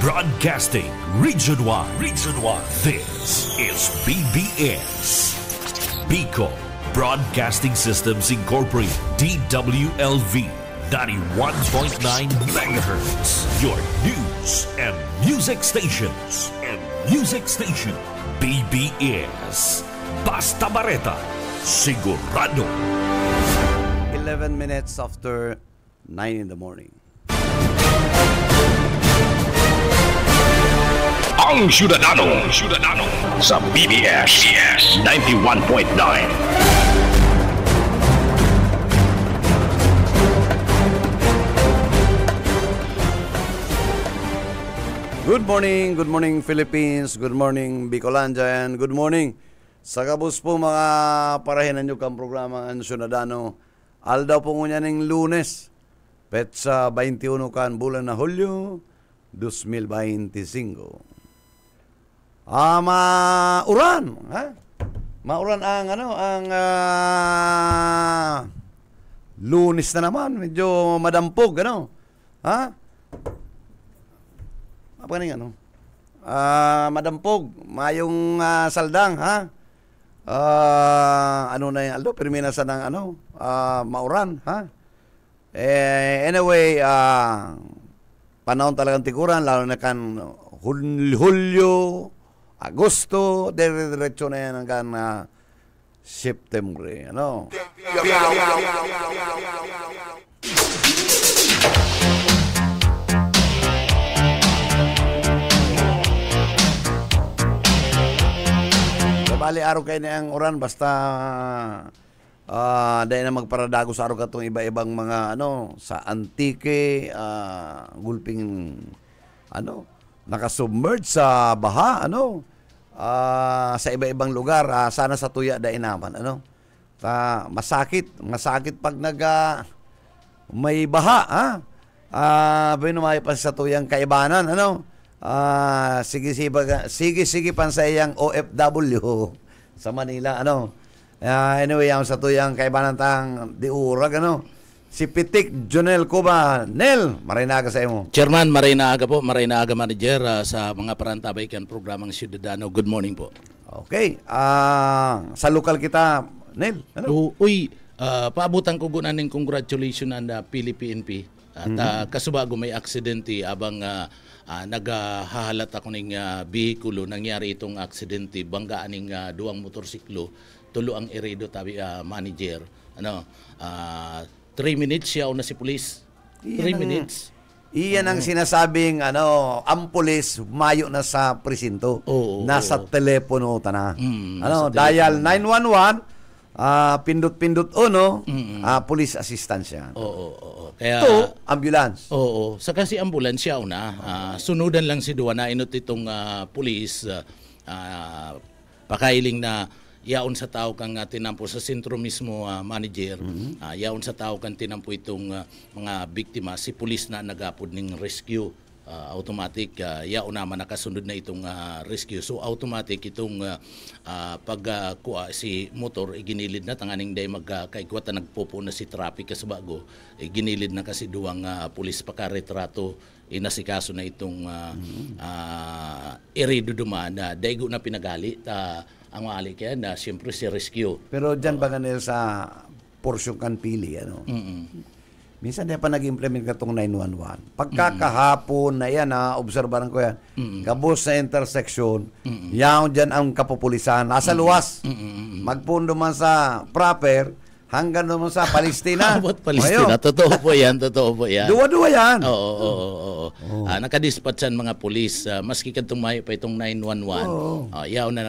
Broadcasting Region 1. Region 1. This is BBS. Bicol Broadcasting Systems Incorporated. DWLV. 91.9 megahertz. Your news and music stations. BBS. Basta Bareta. Sigurado. 11 minutes after 9 in the morning. Ang Syudadano sa BBS 91.9. Good morning Philippines, good morning Bicolandia, and good morning sa kabus po mga parahinan nyo kang programa ang Syudadano. Aldaw po ngunya ng Lunes, petsa 21 kan bulan na Hulyo 2025. Mauran, ha? Mauran ang Lunes na naman, medyo madampog, ha? Apa ning madampog, mayong saldang, ha? Ano na yung Aldo, perminasan ng mauran, ha? Anyway, panahon talagang tikuran, lalo na kan Hulyo, Agosto, diretso na yan hanggang September, Bali araw kayo na ang oran, basta dahil na magparadago sa araw katong iba-ibang mga sa antike, gulping nakasubmerge sa baha, sa iba-ibang lugar, sana sa tuya dahil naman, masakit pag may baha, binumay pa sa tuyang kaibanan, sige pan sa iyang OFW sa Manila, anyway, ang sa tuyang kaibanan tang diurag, si Pitik Jonel Cuba. Nel, marinaga sa imo. Chairman, marinaga po, marinaga manager sa mga parantabay kan programang Syudadano. Good morning po. Okay, sa lokal kita, Nel, paabutan ko gunan ng congratulations na PNP. At kasubago may aksidente abang naghahalat ako ng bihikulo, nangyari itong aksidente, banggaan ng duwang motorsiklo, tulo ang irido tabi manager. 3 minutes siya na si pulis. 3 minutes. Iyan ang sinasabing ang pulis mayo na sa presinto. Nasa telepono tana. Dial 911, pindot-pindot police assistance yan. Kaya ambulance. Sa kasi ambulance siya sunudan lang si duwa na inot itong pulis pakailing na yaon sa tao kang tinampo sa sentro mismo, manager. Yaon sa tao kang tinampo itong mga biktima, si pulis na nagapod ng rescue. Automatic yaon naman nakasunod na itong rescue. So automatic itong si motor ginilid na tanganing day magkaigwata nagpopo na si traffic kasabago. Ginilid na kasi duwang pulis pakaretrato inasikaso na itong irido dumaan na daigo na pinagali ang maali kaya na siyempre si rescue. Pero dyan ba ganil sa porsyon kan pili, minsan di pa nag-implement ka itong 911. Pagkakahapon na yan, obserbaran ko yan, kabos sa intersection, yaon dyan ang kapupulisan, nasa luwas. Magpundo man sa proper, hanggang naman sa Palestina. Abot Palestina. Totoo po yan. Dua-dua yan. Oo. Nakadispatchan mga pulis. Maski kadtong mayo pa itong 911. Yaw na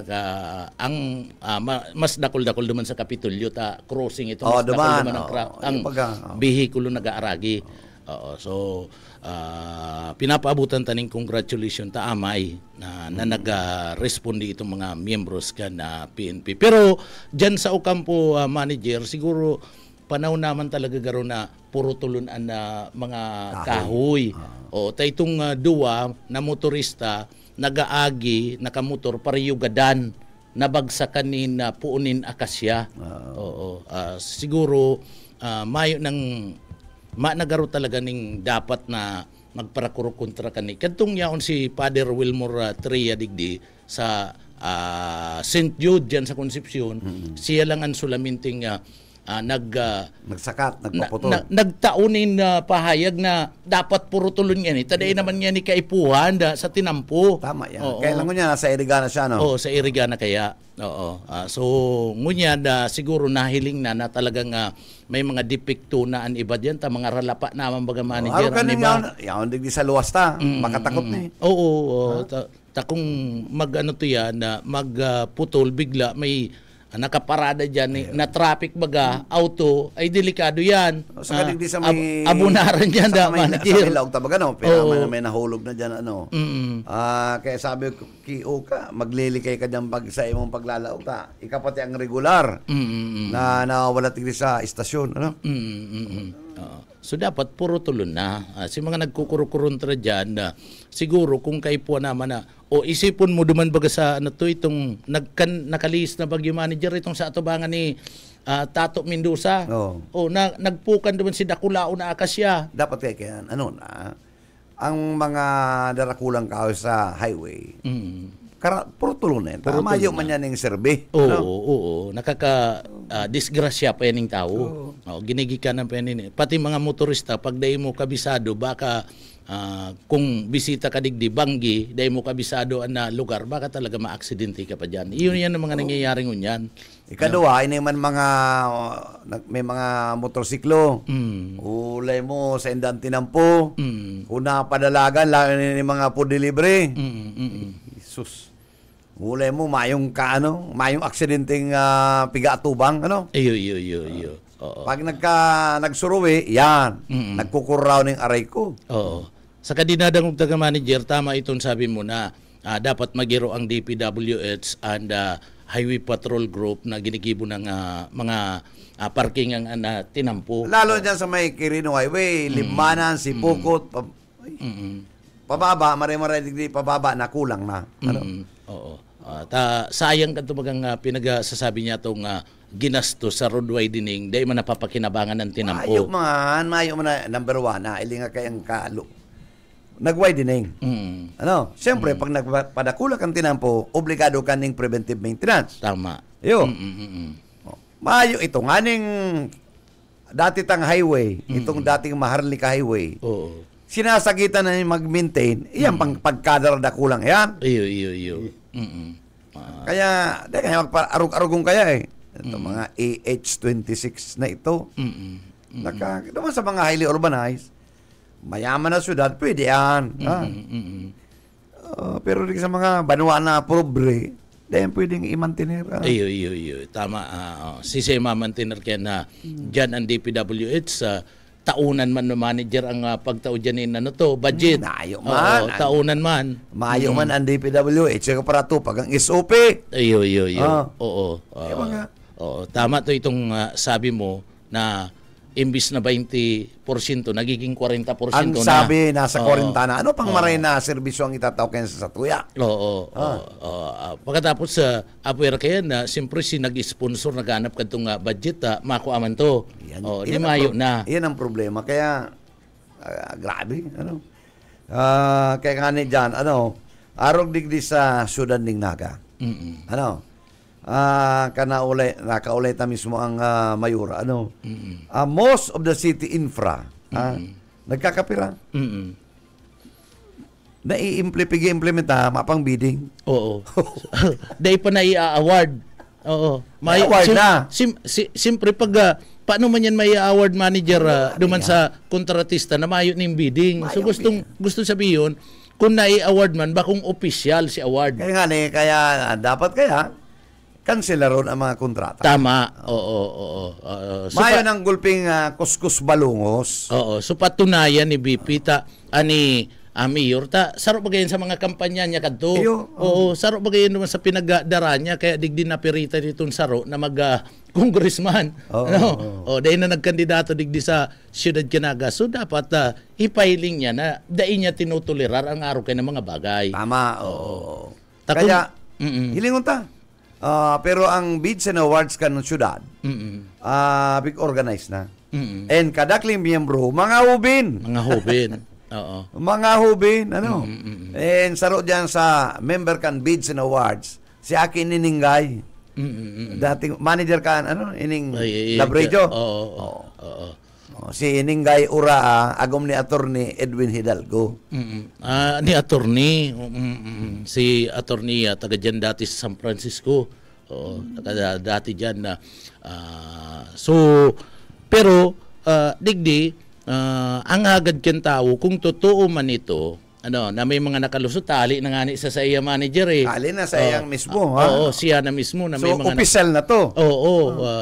mas dakol-dakol duman sa Kapitolyo crossing ito. Mas dakol duman ang bihikulo nag-aaragi. So pinapaabutan taning congratulations ta amay na nag-responde itong mga miyembros ka na PNP. Pero dyan sa Ocampo manager, siguro panahon naman talaga garo na puro tulunan na mga kahoy. Itong duwa na motorista nagaagi nakamotor pariyugadan nabagsakan ni puunin akasya. Siguro mayo ng nagaro talaga ning dapat na magparakuro kontra kani. Kadtong yaon si Father Wilmore Tria digdi sa St. Jude dyan sa Concepcion, siya lang ang sulaminting nagsakat, nagpaputol. Nagtaunin na pahayag na dapat puro tulon yan. Taday naman yan ni kaipuhan sa tinampo. Tama yan. Kailan mo niya, nasa Irigana siya, no? Oo, sa Irigana kaya. Oo. So, ngunya siguro nahiling na talagang may mga depekto na ang iba diyan, mga ralapa naman baga manager. Ano kanina, yan digdi sa luwas ta, makatakot na eh. Oo. Kung mag-ano to yan, magputol bigla, may nakaparada dyan na traffic baga, auto, ay delikado yan. Sa kadigdi sa may... abunaran dyan da, manager. Sa may laog tabaga, no? Pero may nahulog na dyan, ano. Kaya sabi ko, Kio ka, maglilikay ka dyan sa imong paglalaog ta. Ika pati ang regular na nawawala tigdi sa istasyon, ano? So dapat puro tulon na. Si mga nagkukurukuruntra dyan, siguro kung kayo po naman isipon mo duman baga sa itong nakalis na bagyo manager itong sa atubangan ni Tato Mendoza. Nagpukan duman si Dakulao na akasya. Dapat kaya ang mga darakulang kahoy sa highway, puro tulon na yan. Mayo man yan yung serbe. Oo. Nakaka-disgrasya pa yan yung tao. Ginigikan pa yan. Pati mga motorista, pag dahi mo kabisado, baka kung bisita ka digdi Banggi, dahi mo kabisado na lugar, baka talaga ma-aksidente ka pa dyan. Iyon yan ang mga nangyayari ngunyan. Ikaduha, ini man may mga motorsiklo. Ulay mo sa indang tinampo. Kung napadalagan, lang ni mga food delivery. Jesus. Ulay mo, mayong aksidenteng piga-atubang, ano? Iyo. Pag nagsuruwi, yan, nagkukuraw ng aray ko. Oo. Sa kadinadang taga manager, tama itong sabi mo na dapat magiro ang DPWH and Highway Patrol Group na ginigibo ng mga parking ang tinampo. Lalo dyan sa may Quirino Highway, Limanan, Sipukot, pababa, maray-maray pababa na kulang na. Ano? Oo. Sayang ka ito bagang pinagsasabi niya itong ginasto sa road widening, dahil man napapakinabangan ng tinampo. Mayo man na, number one, ilinga kayang kalo. Nag-widening. Ano? Siyempre, pag nagpadakula kang tinampo, obligado ka ng preventive maintenance. Tama. Yo. Mayo ito nga ning dati tang highway, itong dating Maharlika Highway. Oo. Sinasagitan na mag-maintain, iyan pang pagkadarada kulang yan. Iyo. Kaya, kaya magpa-arug-arugong kaya eh. Ito mga AH-26 na ito. Naman sa mga highly urbanized, mayaman na syudad, pwede yan. Pero sa mga banwa na pobre, dahil pwedeng i-maintainer. Iyo. Tama. Sisema maintainer kaya na dyan ang DPWH taunan man no manager ang pagtao dyan budget. Mayo man. Taunan man. Mayo man ang DPWH. Tsaka para to, pag ang SOP. Iyo. Oo. Tama to itong sabi mo na imbis na 20%, nagiging 40% ang na. sabi, nasa 40 na. Ano pang maray na serbisyo ang itatawag sa tuya? Oo. Pagkatapos sa apuera kaya na, siyempre si nag-sponsor, naghanap ka itong budget, makuaman to. Di mayo na. Yan ang problema. Kaya, grabe. Kaya nga ni John, arog digdi sa syudad ning Naga. Nakaulay ta mismo ang mayura. Most of the city infra, nagkakapira. Nai-implementa, mapang bidding. Oo. Dahil pa na-i-award. Oo. Award na. Siyempre pag paano man yan may award manager duman sa kontratista na mayo ning bidding. So gusto sabihin kung nai-award man bakong official si award. Kaya dapat kansellaron ang mga kontrata. Tama. Oo. Mayo ng gulping kuskus balungos. Oo. So patunayan ni BP ani Mayor saro bagayan sa mga kampanya niya kadto. Oo, saro bagayan naman sa pinagdara niya kaya digdi na pirita ditong saro na congressman. Dahil na nagkandidato digdi sa Siyudad Canaga. So dapat ipiling niya na dahil niya tinutulirar ang araw kay ng mga bagay. Tama. Oo. Kaya hilingon ta. Pero ang bids and awards ka ng syudad, big organized na. And kadakling miyembro, mga hubin. Oo. Mga hubin, ano. And saro diyan sa member kan bids and awards. Si Aki Niningay. Dating manager kan ining Lab Radio. Oo. Si Iningay Ura agom ni attorney Edwin Hidalgo. Ni attorney si attorney taga diyan dati sa San Francisco. Taga dati diyan na pero digdi ang agad ken tao kung totoo man ito na may mga nakalusot tali na nga ni sa iya manager Tali na sa iyang mismo Oo, siya na mismo na may mga official na to.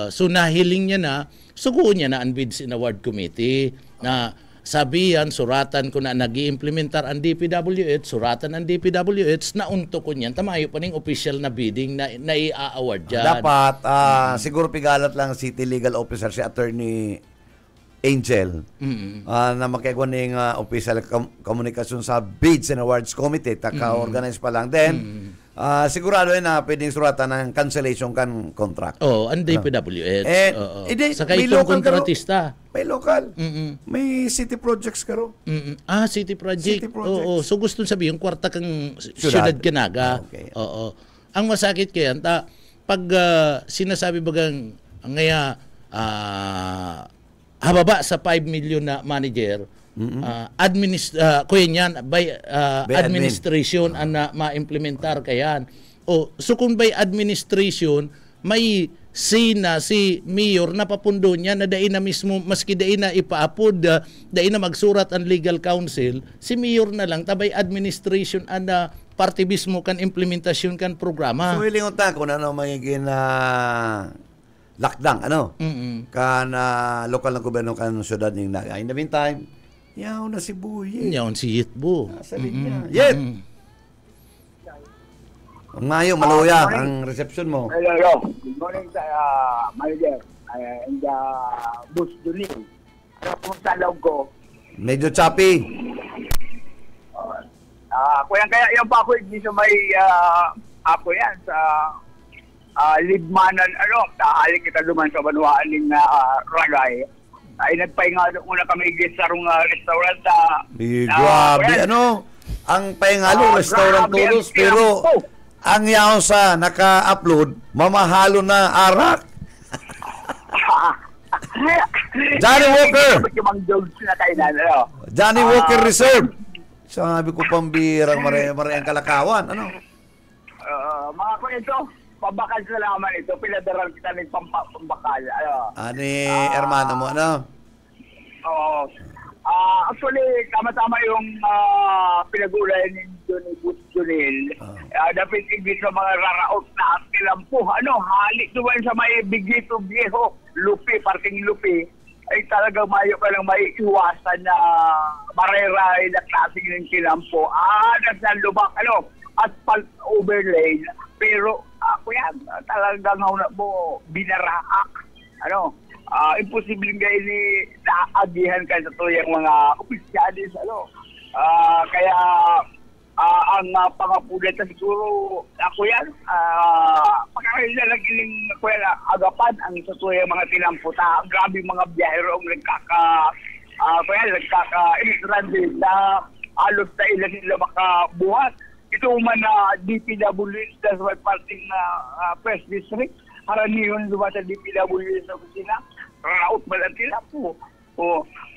So nahiling niya na suguon niya na ang Bids and Award Committee na sabihan, suratan ko na nag-i-implementar ang DPWH, suratan ang DPWH na unto ko niyan, tamayo pa ning official na bidding na i-award dyan. Dapat, siguro pigalat lang City Legal Officer si Attorney Angel na makikwa ning official komunikasyon sa Bids and Awards Committee, taka-organize pa lang. Then, sigurado na pwedeng suratan ng cancellation kan contract. Ang DPWH. Saka may itong local kontratista. May local. May city projects karo. City project. City projects. So gusto sabihin, yung kwarta kang syudad Kinaga. Okay. Ang masakit kaya, pag sinasabi bagang ngaya hababa sa 5 million na manager, kuya niyan by administration na ma-implementar kayan. So kung by administration may si mayor na papundo niya na dai na mismo maski dai na ipaapod dai na magsurat ang legal counsel, si mayor na lang tabay administration na parte mismo kan implementasyon kan programa. So hilingon ta kung ano magiging lockdown kan lokal na gobyerno kan syudad ning Naga. In the meantime, yaw na si Buye. Yaw si Yitbo. Sa linya. Yet! Ngayon, maluya ang reception mo. Hello. Good morning sa manager. And Bus Junil. Kung sa loob ko. Medyo choppy. Kaya yung pa ako, hindi sa may ako yan sa Libmanan, tahalik kita duman sa Banuaan ng Ragay. Ay nagpahingalo muna kami sa restaurant grabe, ang pahingalo, restaurant tulos, pero ang yaw sa naka-upload, mamahalo na arak. Johnny Walker! Johnny Walker Reserve. Sabi ko pambirang marayang kalakawan. Mga kwento, pabakal sa laman ito, pinadaral kita ng pambakal. Ani, hermano mo, Oo. Actually, tama-tama yung pinag-ulay ni Bus Junil. Dapat hindi sa mga raraot na kilampo. Halik doon sa may Bigito Viejo, Lupi, parking Lupi, ay talagang mayo ka lang may iwasan na mareray na klaseng ng kilampo. Nasa lubak, asphalt overlay. Pero, yan, talagang mo binaraak. Imposibleng gaya ni naagihan ka sa tuyang mga opisyalis. Kaya, ang pangapulat na siguro, ako yan, pagkakaroon na lang iling agapan ang sa tuyang mga tinamputa. Grabe mga biyahero ang nagkaka-transit na alos na ilan sila makabuhat. Ito man na DPWH, that's why parting press district, haraniyon lumat sa DPWH sa opisina, raot ba lang sila po.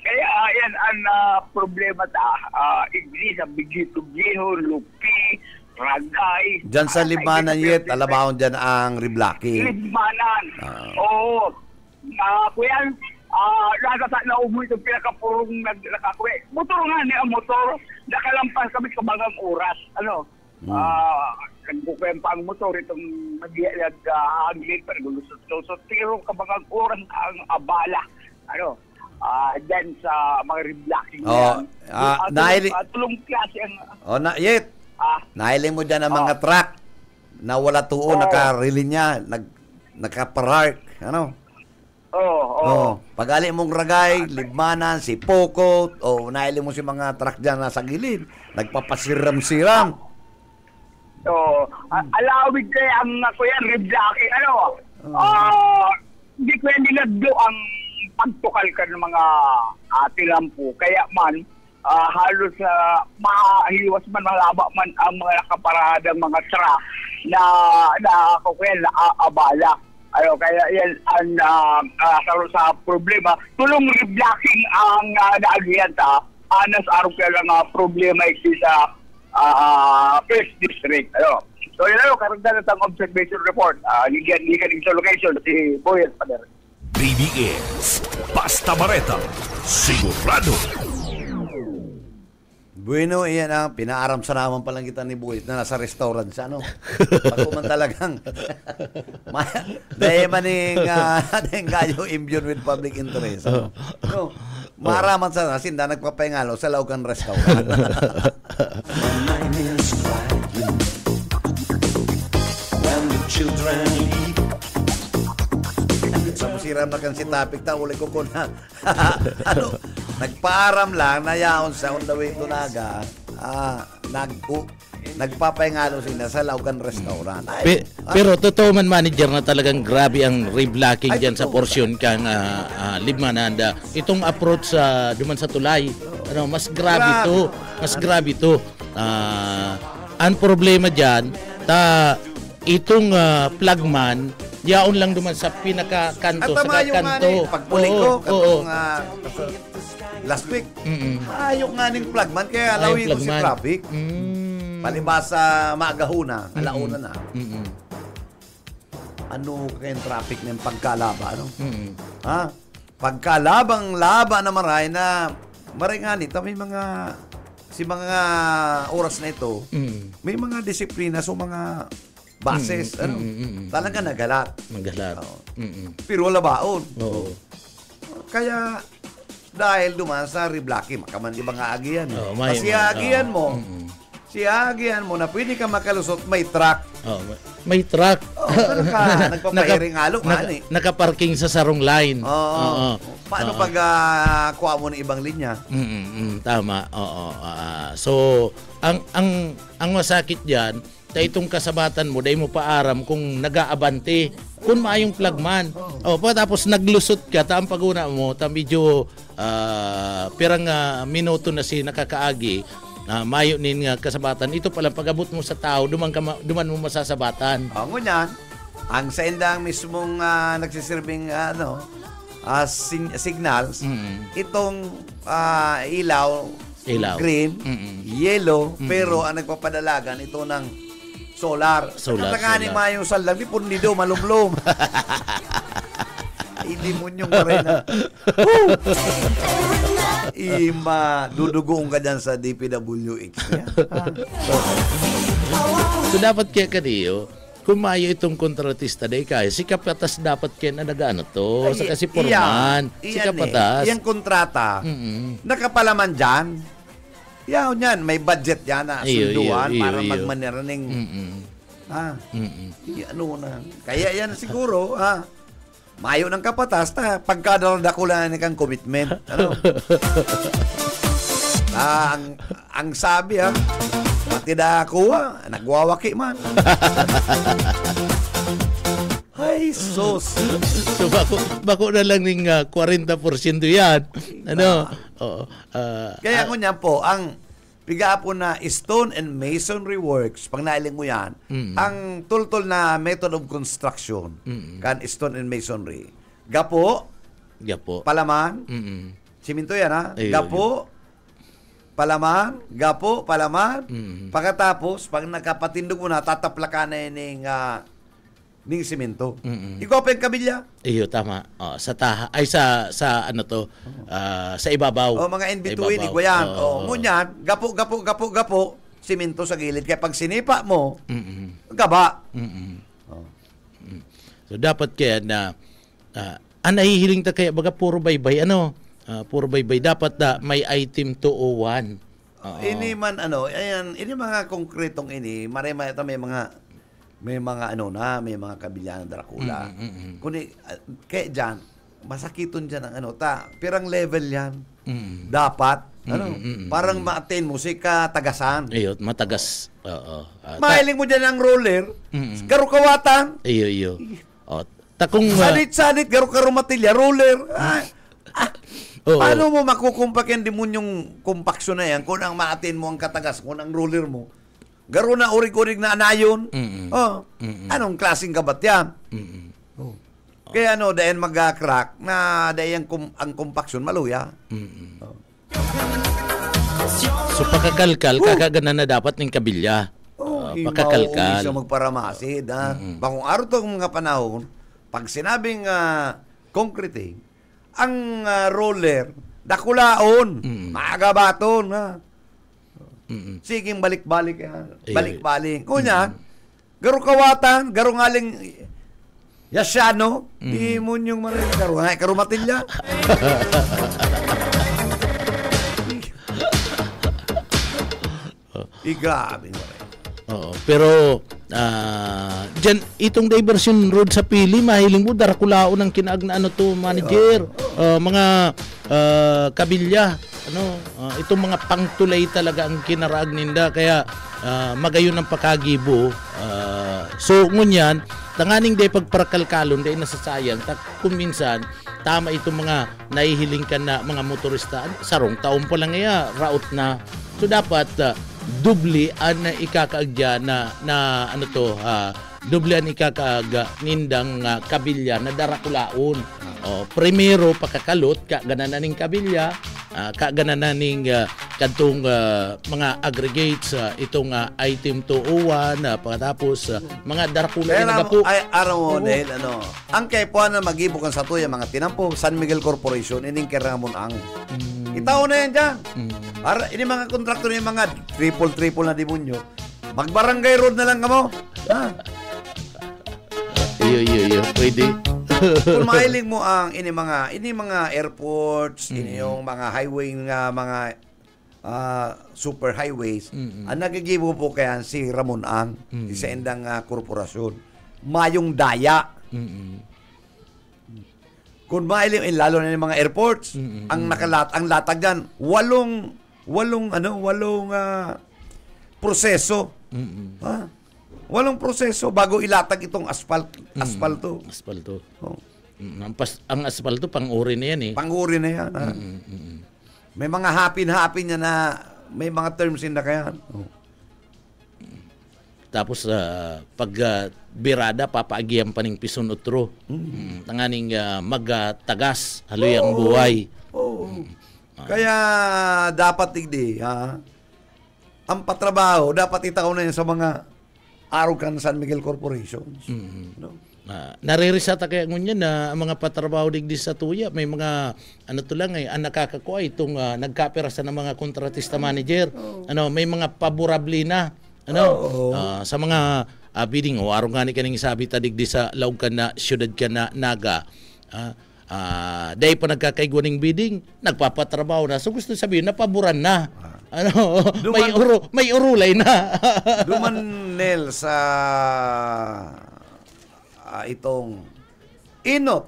Kaya yan ang problema Igli sa Bigito Viejo, Lupi, Ragay. Diyan sa Libmanan yet, alabahon dyan ang Riblaki. Libmanan. Kuya, nasa na umuwi itong pinakapurong nagkakakuwi. Motor nga niya ang motor, nakalampas kami sa bagang oras. Nagbukwempa ang motor itong nag-haglit pa, naglulusot-lusot. Pero kabagang oras ang abala. Dyan sa mga reblocking yan. Tulong klase ang... Yet, nahiling mo dyan ang mga truck na wala tuon, nakarilinya, nakaparark. Pag-ali mong Ragay, Libmanan, si Poco, nahiling mo si mga truck dyan na sa gilid, nagpapasiram-siram. Alawid kayo ang reblocking. Hindi ko yan nilagdo ang pagtukal ka ng mga tilampo. Kaya man, halos mahiwas man, malaba man ang mga nakaparadang mga truck na abala. Kaya yan ang sa problema. Tulong reblocking ang naagihan anas araw kaya lang problema ito sa First District. So yun karagdagan ang observation report. Ligan sa location si Boyet Pader. BBS Basta Bareta, sigurado. Bueno, iyan ang pinaaram sa naman palang kita ni Boyet na nasa restaurant siya, no? Pag man talagang dahil maning kayo imbyon with public interest. No? Maaraman sa nasinda, nagpapahingalo sa Laucan Restaurant. Sa musiram na kan si topic ta uli ko na nagpaaram lang na yaon sa on the way to Naga nagpapahingalo sila sa Laucan Restaurant. Pero totoo man, manager, na talagang grabe ang reblocking dyan sa porsyon kang Libmananda. Itong approach sa duman sa tulay, mas grabe to. Ang problema dyan, itong flagman, yaon lang duman sa pinakakanto, sa kakanto. Pagpuli ko, last week, ayok nga ning flagman, kaya alawin ko si traffic. Palibasa maagahuna, alauna na. Ano kayong traffic ng pagkalaba, ano? Pagkalabang laba na maray na maray nito, may mga oras na ito, may mga disiplina sa mga bases, talaga nagalat. Pero wala baon. Kaya dahil duman sa reblocking, makaman di ba nga agian? Kasi agian mo, na pwede ka makalusot, may truck. May truck. Nagpapahiring halo. Nakaparking sa sarong line. Paano pag kuha mo ng ibang linya? Tama. So, ang masakit diyan, itong kasabatan mo, dahil mo paaram kung nag-aabante, kung maayong flagman. Tapos naglusot ka, ang paguna mo, medyo pirang minuto na si nakakaagi, mayo nin nga kasabatan. Ito pala, pag-abot mo sa tao, duman mo masasabatan. Ngunyan, ang sa indang mismong nagsisirbing signals, itong ilaw, green, yellow, pero ang nagpapadalagan ito ng solar. Nakatanganin mayong saldag, di pundido, malumlum. Hindi mo nyong karena. Dudugoong ka dyan sa DPWH. So, dapat kaya kaniyo, kung mayo itong kontratista day kaya, si kapatas dapat kaya na nag-ano to, sa kasi porman, si kapatas. Iyang kontrata, nakapalaman dyan. Yan, may budget yan na sunduan para magmaniraning. Kaya yan siguro, mayo ng kapatas, pagkadaldakulan na kang commitment. Ang sabi, pati na ako, nagwawaki man. Ay, sus. So, bako na lang ng 40% yan. Kaya ko niyan po, ang piga po na stone and masonry works, pag nailing mo yan, ang tultol na method of construction, kan stone and masonry, gapo, palaman, siminto yan ha, gapo, palaman, pagkatapos, pag nakapatindog mo na, tataplakan na yun ng siminto. Ikaw pa yung kabilya? Iyo, tama. Sa taha, ay sa ano to, sa ibabaw. Mga in-between, iguyan. Ngunyan, gapo, siminto sa gilid. Kaya pag sinipa mo, gaba. So, dapat kaya na, nahihiling ta kaya, baga puro baybay, puro baybay. Dapat na may item 201. Ini man, ayan, ini mga konkretong marema ito, may mga kabilyan ng Dracula. Kundi, kaya dyan, masakiton dyan ang pirang level yan. Dapat, parang ma-attain mo, tagasan. Iyo, matagas. Mahiling mo dyan ang roller, garukawatan. Iyo. Sanit, garukarumatilya, roller. Oo. Paano mo makukumpak yung demonyong kumpaksyon na yan kung ang maatin mo ang katagas, kung ang ruler mo? Garo na urig-urig na anayon. Anong klaseng kabat yan? Kaya dahil mag-crack na dahil ang kumpaksyon maluya. So pagkakalkal, kakagana na dapat ng kabilya. Pagkakalkal. Siya magparamasid. Bakong araw to mga panahon, pag sinabing concreting, ang roller, dakulaon, maagabaton. Siging balik-balik yan. Balik-balik. Kunya, garo kawatan, garo ngaling yasyano, di mo yung maraming garo matilya. Grabe. Oo, pero dyan, itong diversion road sa Pili, mahiling mo, darakulaon ang kinaag na manager, mga kabilya, itong mga pangtulay talaga ang kinaraag ninda, kaya magayon ang pakagibo. So, ngunyan, tanganing day pagparakalkalon, day nasasayang, kung minsan, tama itong mga nahihiling ka na mga motorista, sarong taon pa lang route na. So, dapat, dubli ang ikakaagya na dubli ang ikakaagya nindang kabilya na darakulaon. Primero pagkakalot kagananing kabilya, kagananing kadtong mga aggregates, itong item 201, pagkatapos mga darakulaon na gapo. Araw dahil ang kay po na magibukan sa tuya mga tinampo San Miguel Corporation ining Keramon ang itaw na yan dyan. Para ini mga kontraktor yung mga triple na demonyo. Magbarangay road na lang kamo. Iyo, pwede. Kung mahiling mo ang ini mga airports, ini yung mga highway nga mga super highways, ang nagigibo po kaya si Ramon Ang, isa endang korporasyon. Mayong daya. Kung mahiling, lalo na yung mga airports, ang latag dyan, walong proseso. Walong proseso bago ilatag itong asfalto. Asfalto. Ang asfalto pang-uri na yan eh. Pang-uri na yan. May mga hapin-hapin niya na may mga terms na kaya. Tapos pag birada papaagian pa ning pison utro. Tanganing magtagas haloy ang buhay. Kaya dapat tigdi ang patrabaho dapat itaw na yan sa mga arugan San Miguel Corporations. Naririsata kaya ngunyan na ang mga patrabaho digdi sa tuya, may mga ang nakakakuha itong nagkapera sa mga kontratista manager. May mga favorable na sa mga bidding araw nga ni kaning sabi ta digdi sa laog ka na syudad ka na naga. Dahil pa nagkakaigwaning bidding, nagpapatrabaho na. So gusto sabihin, napaboran na. May urulay na. Dumanel sa itong inot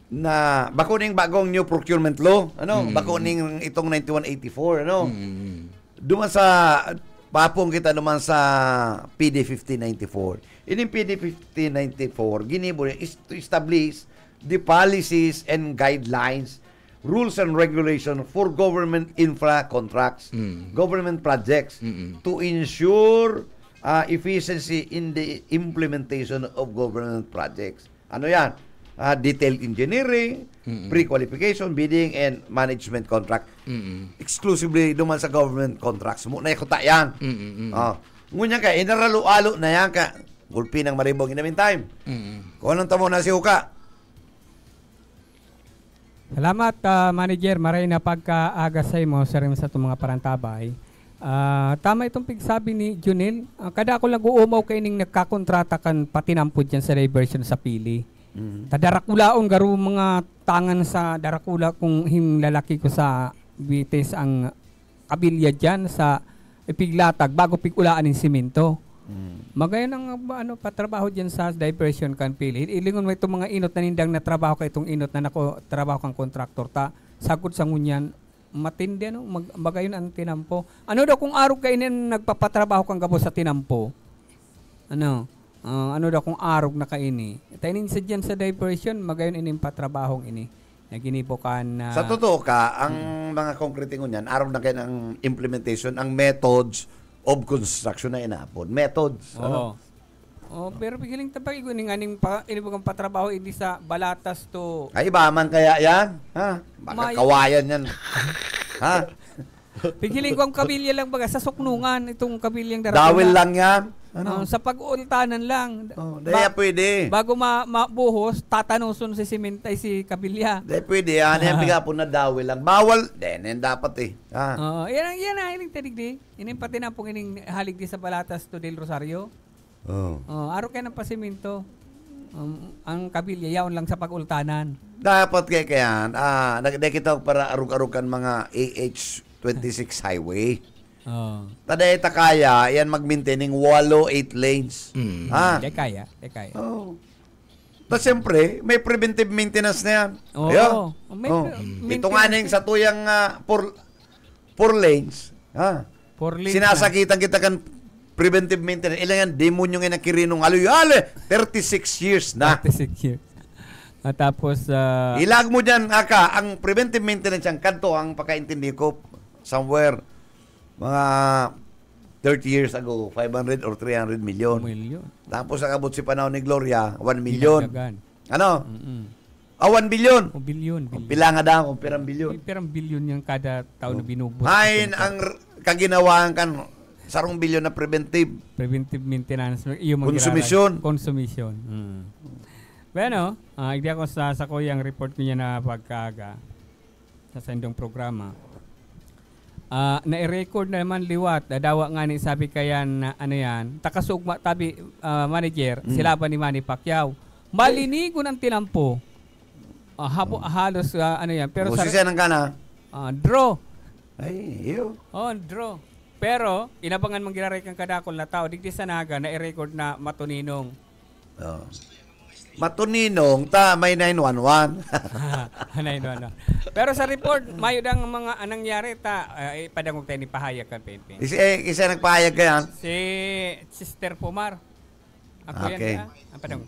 na bakuning bagong new procurement law, bakuning itong 9184, duman sa papong kita duman sa PD 1594. Ining PD 1594 ginibo is to establish the policies and guidelines, rules and regulation for government infra contracts, government projects, to ensure efficiency in the implementation of government projects. Ano yan? Detailed engineering, pre-qualification, bidding, and management contract. Exclusively duman sa government contracts. Muna ikuta yan. Ngunyan ka, inaralo-alo na yan ka. Gulpi ng maribong in the meantime. Kung anong tamo na si Huka? Salamat, manager. Maray na pagkaagasay mo sa rin sa itong mga parantabay. Tama itong pigsabi ni Junil. Kada ako lang uumaw kayo ning nagkakontrata kan patinampod dyan sa diversion sa Pili. Tadarakulaon, garo mga tangan sa darakula kung lalaki ko sa bitis ang kabilya dyan sa ipiglatag bago pigulaan ng simento. Magayon ang patrabaho diyan sa diversion kan Pili. Ilingon mo itong mga inot na nindang na trabaho ka itong inot na trabaho kang kontraktor ta. Sagod sa ngunyan matindi magayon ang tinampo. Ano daw kung araw kayo nagpapatrabaho kang gabo sa tinampo? Ano daw kung araw na kaini? Tainin sa diyan sa diversion magayon ining patrabahong ini. Naginipokan Sa totoo ka, ang mga concreting niyan, araw na kayo ng implementation, ang methods of construction na inapon. Methods. Ano? Pero pigiling tabag iguning aning inibagang patrabaho hindi sa balatas to. Ay, iba man kaya yan? Ha? Baka kawayan yan. Ha? Pigiling ko ang kabilya lang baga sa suknungan itong kabilyang darating. Dawil lang yan. Ano? Sa pag-uultanan lang. Daya pwede. Bago mabuhos, tatanuson si Simintay si kabilya. Daya pwede. Yan yung biga po na dawil lang. Bawal. Yan dapat eh. Yan ang hiling tadig di. Ining pati na pong ining halig di sa balatas to del Rosario. Araw kayo ng pasiminto. Ang kabilya, yaon lang sa pag-ultanan. Dapat kaya nagdekita para arug-arugan mga AH-26 highway. Taday kaya, yan mag-maintaining 8 lanes. Di kaya. Tapos siyempre, may preventive maintenance na yan. Ito nga na yung sa tuyang 4 lanes. Sinasakitan kita kan preventive maintenance. Ilan yan? Demonyo nga nakirinong aluy-ale. 36 years na. 36 years. At tapos, ilag mo dyan, ang preventive maintenance yan, kanto ang pagkaintindi ko, somewhere, mga 30 years ago, 500 or 300 million. Tapos, nakabot si panahon ni Gloria, 1 million. Ano? 1 billion. Billion. Pila nga daw kung pirang billion. Pirang billion yung kada taon na binubos. Hain, ang kaginawaan kan, sarong bilyon na preventive maintenance. Konsumisyon. Bueno, hindi ako sa kuyang report ko niya na pagkaga sa sendong programa. Na-record na naman liwat. Dawa nga ni sabi kaya na ano yan. Takasugma tabi manager, sila ba ni Manny Pacquiao. Malinigon ang tinampo. Halos ano yan. Pero sa ng kana? Draw. Ay, iyo. Draw. Pero, inabangan mong giraray kang kadakol na tao, digdi sa naga, na-record na matuninong. Matuninong, may 911. 911. Pero sa report, mayo dang mga nangyari, padangog tayo ni pahayag kan Penpen. Isa nagpahayag ka yan? Si Sister Pomar. Ako okay. Yan, ang padangog.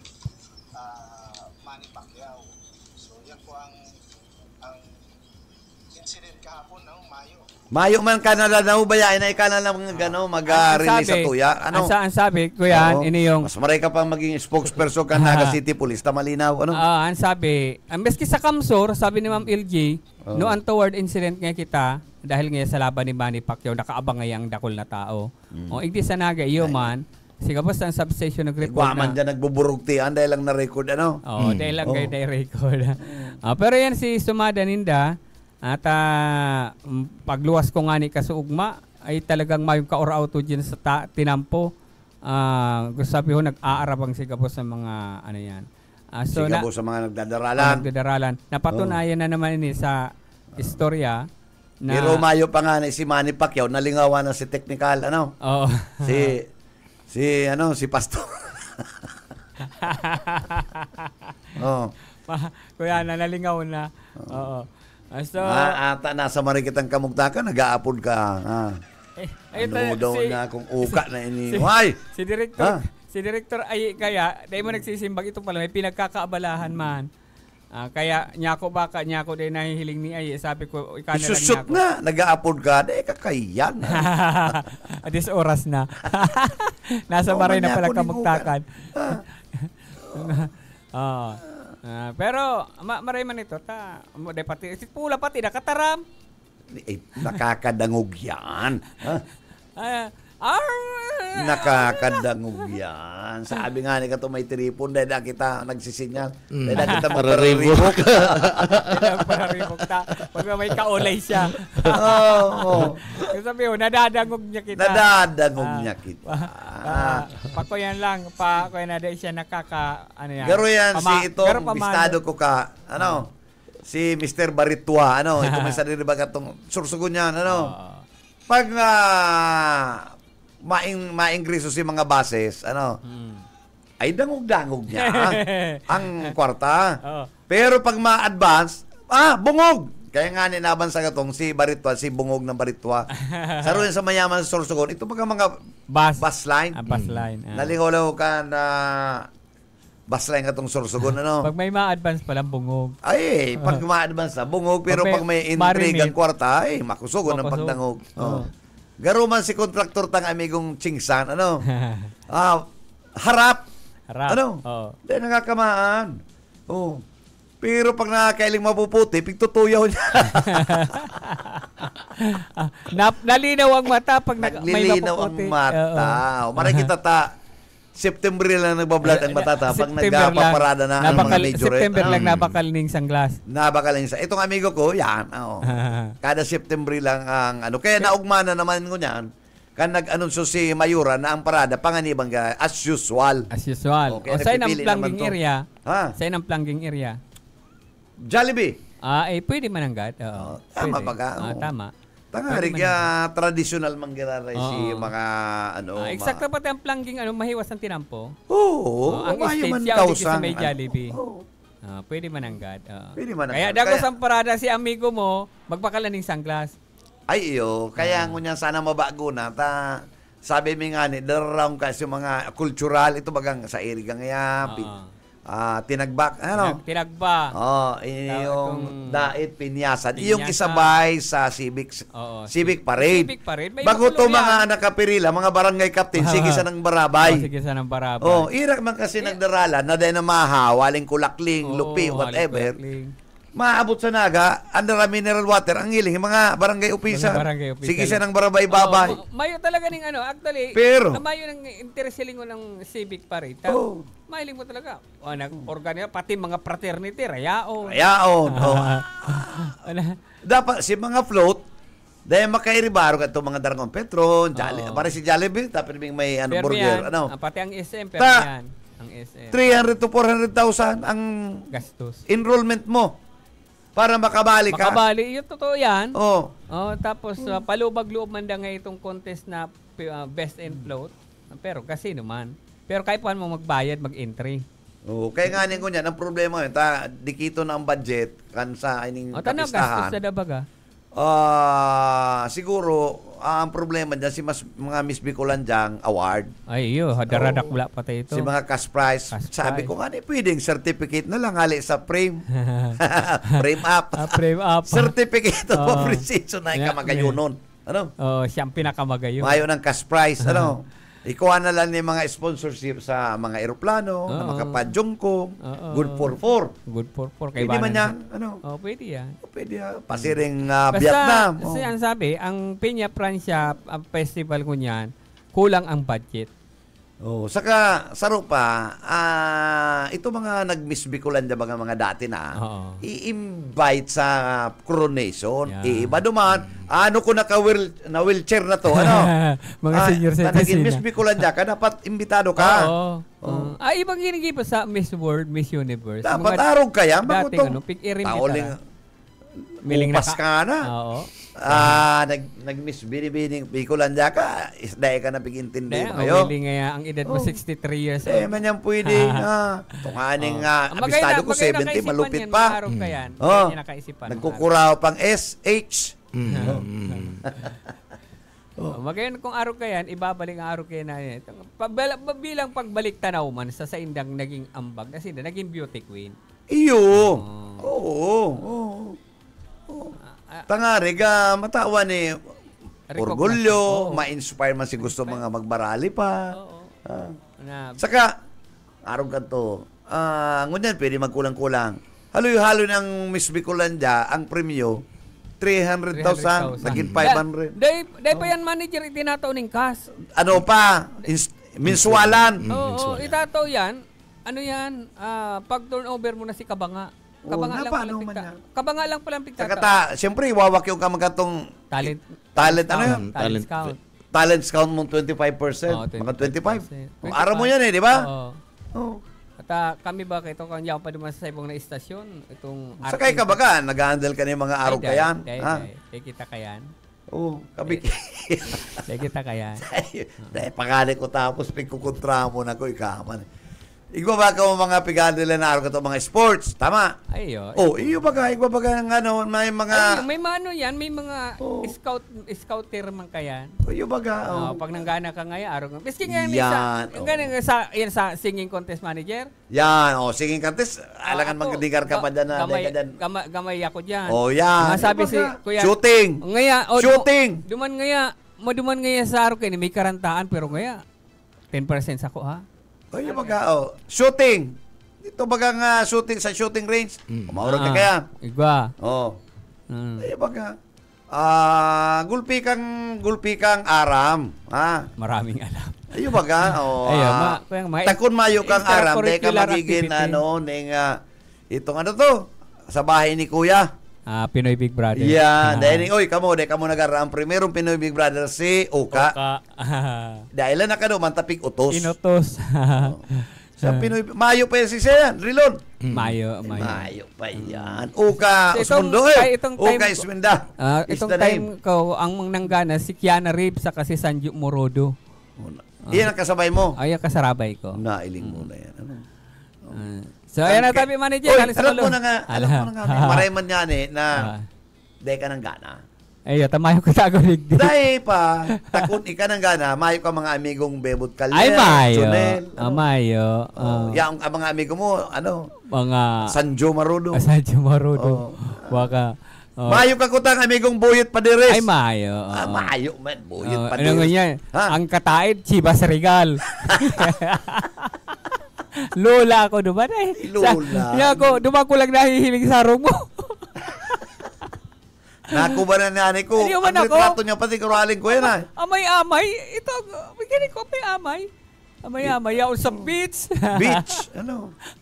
Manny Pacquiao. So, yan po ang incident kahapon, Mayo. Mayo man kanala na bayain na ikana lang mga mag-release sa tuya. Ano? Ang sabi ko yan, ini yung mas maray ka pang maging spokesperson ka Naga City Police, malinaw. Ano? Ang sabi, meski sa Kamsur, sabi ni Ma'am LG, no untoward incident nga kita, dahil nga sa laban ni Manny Pacquiao, nakaabang nga ang dakol na tao. Hindi sa naga, iyo man, siga basta ang substation nag-report na. Iguaman dyan nagbuburugtian dahil lang na-record, ano? Dahil lang kayo na-record. Pero yan si Sumada Ninda, at pagluwas ko nga ni Kasuugma ay talagang mayong ka-or-auto dyan sa tinampo. Sabi ko, nag-aarabang sigabo sa mga ano yan. Sigabo sa mga nagdadaralan. Napatunayan na naman ini sa istorya. Pero mayo pa nga si Manny Pacquiao, nalingawan na si technical, ano? Si Pastor. Kuya, nalingaw na. So, nasa marikitang kamugtakan, nag-aapod ka. Ano daw na kung uka na ini. Si Director ay kaya, dahil mo nagsisimbag ito pala, may pinagkakaabalahan man. Kaya nyako din nahihiling ni ay sabi ko ikana lang isusut na, nag-aapod ka, dahil kakayan. Adis oras na. Nasa maray na pala kamugtakan. Pero maray man ito pati pula pati nakataram nakakadangog yan. Nakakadangog yan. Sabi nga ni ka may tripon dahil na kita nagsisinyal dahil na kita magpararibok pag may kaulay siya. Sabi ko nadadangog niya kita. Pakuyan lang pakuyan na dahil siya ano yan. Garo yan si itong bistado ko ka si Mr. Baritwa ito may sarili ba katong sursugon yan pag maingriso si mga bases ay dangog-dangog niya ang kwarta. Pero pag ma-advance bungog. Kaya nga ninaban sa katong si Baritwa, si bungog ng Baritwa. Saro sa mayaman sa Sorsogon, ito mga bus line. Bus line. Nalingolaw ka na Basla nga itong sorsogon, ano? Pag may ma-advance palang bungog. Ay, pag ma-advance na, bungog. Pero pag may intrigue ang kwarta, ay, makusugon ang pagdangog. Garo man si kontraktor tang amigong Chingsan, ano? Harap. Ano? Dahil nakakamaan. Pero pag nakakailing mapuputi, pigtutuyaw niya. Nalinaw ang mata pag may mapuputi. Naglilinaw ang mata. Maray kita September lang nagbablad ang matata pag nagpaparada na ang mga major. September lang nabakalining sanglas. Nabakalining sa. Itong amigo ko, yan. Kada September lang ang ano. Kaya naugmana naman ko niyan. Kan nag-anunsyo si Mayura na ang parada panganibang as usual. As usual. Okay, o sa'yo ng plangging area. Sa'yo ng plangging area. Jollibee. Pwede mananggat. Tama pa ka. Tama. Tangarig traditional manggiraray si mga ano. Eksakto pati ang plangging mahiwas ang tinampo. Oo. Ang stage siya sa may Jollibee. Pwede mananggat. Pwede mananggat. Kaya dagos ang parada si amigo mo, magpakalaning sunglass. Ay iyo, kaya ngunya sana mabago na sabi mi nga ni daraw kasi mga cultural ito bagang sa irigang tinagbak tinagba. Yung dait pinyasan. Iyong isabay sa civic parade. Bago to mga nakapirila, mga barangay captain, sige sa nang barabay. Sige sa nang barabay. Irak man kasi nagdarala na dahil na mahawaling kulakling, lupi, whatever. Maabot sa naga, under mineral water, ang hiling, mga barangay upisa. Sige siya ng barabay-babay. Mayo talaga ning actually, pero, mayo ng interest silingo ng civic parade. Mahiling mo talaga. Nag-organize, pati mga fraternity, rayaon. Dapat, si mga float, dahil makairibaro ka itong mga Darangong Petron, para si Jollibee, tapos may burger. Pati ang SM, pero yan. Ang SM. 300 to 400,000 ang gastos. Enrollment mo. Para makabali ka. Makabali, yun totoo yan. Tapos palubag-loob man nga itong contest na best in float. Pero kasi naman. Pero kahit paano mo magbayad, mag-entry. Kaya nga ko niyan, ang problema yun, dikito na ang budget kan sa ining kapistahan. Gastos sa dabaga? Siguro, ang problema dyan, mga Miss Bicolandiang award. Ay, hadaradak wala pati ito. Si mga cash prize. Sabi ko nga, pwedeng certificate na lang hali sa frame. Frame up. Frame up. Certificate of appreciation na ikamagayunon. Siyang pinakamagayon. Mayo ng cash prize. Ikuha na lang ni mga sponsorship sa mga eroplano, mga kapadyongkong, good for four. Good for four. Pwede man yan. Pwede yan. Pwede yan. Pasiring Vietnam. Basta, ang sabi, ang Peña Francia festival ko niyan, kulang ang budget. Saka, saro pa, ito mga nag-Miss-Bicolandia mga dati na, i-invite sa coronation. Iba duman, ko na-wheelchair na to, mga senior citizen. Naging Miss-Bicolandia ka, dapat imbitado ka. Ibang ginigip sa Miss World, Miss Universe. Dapat arog kaya, dating pig-irim upas ka na. Nag-Miss Binibining Bicolandia ka, isday ka na pig-intindi mo kayo. Ang edad mo 63 years old. Man yan pwede. Tunganing abistado ko 70, malupit pa. Nagkukuraw pang SH. Magayon kung araw kayan, ibabalik ang araw kayan na yan. Bilang pagbalik tanaw man sa indang naging ambag, kasi naging beauty queen. Iyo. Oo. Tangari ka, matawa ni orgulyo, ma-inspire man si gusto mga magbarali pa. Saka, araw ka to, ngunyan, pwede magkulang-kulang. Haloy-halo ng Miss Bicolandia, ang premyo, 300,000, naging 500. Dahil pa yan, manager, itinataw ng cash. Ano pa? Minsualan. Itataw yan. Ano yan? Pag turnover mo na si Kabanga. Kabanga lang palang pigtataw. Siyempre, iwawak yung kamatong talent, talent scout mo 25%. Mga 25. Kung araw mo yan di ba? At kami ba ito kung yaw pa naman sa ibang na istasyon, itong sakay ka ba ka? Nag-handle ka ng mga araw kayan? Dahil kita kayan. Kami. Dahil kita kayan. Dahil pangalit ko tapos pagkukontra mo na ko ikaman. Igwa ba ka mga pigado nila na araw ka mga sports? Tama. Ayo. Igwa ba ng ano, may mga... May mga ano yan, may mga scouter man kayan. Igwa ba ka? Pag nanggana ka ngayon, araw nga. Biski nga yan sa singing contest manager. Yan, singing contest. Alangan magdigar ka pa dyan na. Gamay ako dyan. Yan. Sabi si Kuya. Shooting. Shooting. Duman ngaya sa araw kayo, may karantaan, pero ngaya, 10% ako ha. Yung shooting. Ito baga nga shooting sa shooting range. Maurag ka kaya. Igwa. Yung baga. Gulpi kang aram. Maraming alam. Yung baga. Takon mayo kang aram. Dahil ka magiging itong ano to. Sa bahay ni Kuya. Pinoy Big Brother. Yan. Dahil kamo nag-aram. Primerong Pinoy Big Brother si Oka. Dahil na ka mantapig utos. Inutos. Sa Pinoy, Mayo pa yan si Sean, Rilon. Mayo pa yan. Uka, Osmundo Uka Iswinda. Itong time ko, ang nanggana, si Kiana Reeves sa kasi Sanju Morodo. Iyan ang kasabay mo? Ay, ang kasarabay ko. Nailing mo na yan. So, ayan na tabi manager. Alam mo na nga, maray man yan na day ka ng gana. Ay, tamayo ko sa agonig din. Dahil pa, takot ika ng gana, mayo ka mga amigong Bebot Calder, ay, mayo. Chunel. Mayo. Yang mga amigo mo, mga Sanjo Marudo. Sanjo Marudo. Waka. Mayo ka kutang amigong Buyot Paderes. Ay, mayo. Mayo man, Buyot Paderes. Ano nga yan? Ang kataid, Chivas Regal. Lola ako duman eh. Lola. Duman ko lang nahihiling sa sarong mo. Nakuba na nanay ko. Ang retrato niya pati karaling ko yan Amay-amay. Ito, bigyan ko may amay. Amay-amay. Yaon sa beach. Beach.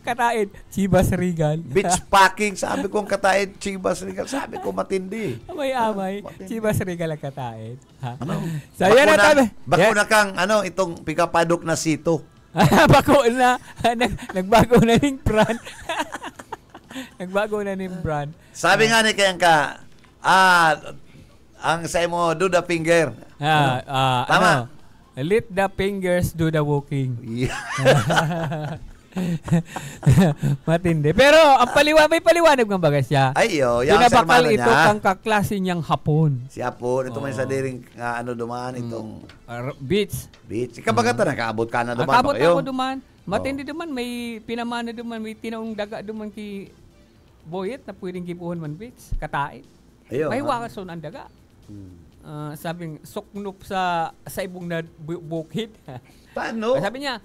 Kataid, Chivas Regal. Beach packing. Sabi ko kataid, Chivas Regal. Sabi ko matindi. Amay-amay. Chivas Regal ang kataid. Saya na tabi. Bako na kang, itong pikapadok na sito. Bako na. Nagbago na ng brand. Nagbago na ng brand. Sabi nga ni kayang ka, ang sa mo, do the finger. Tama. Let the fingers do the walking. Matindi. Pero ang may paliwanag ng baga siya. Ayo, yung nabakal ito kang kaklase niyang hapon. Si hapon, ito may sa diring dumaan itong beach. Ikabaga nakaabot ka na dumaan. Nakaabot ako dumaan. Matindi duman, may pinamana duman, may tinaong daga duman ki Boyet na pwedeng gibuhon man beach. Katain. May wakason ang daga. Sabing suknop sa ibong na bukid. Paano? Sabi niya,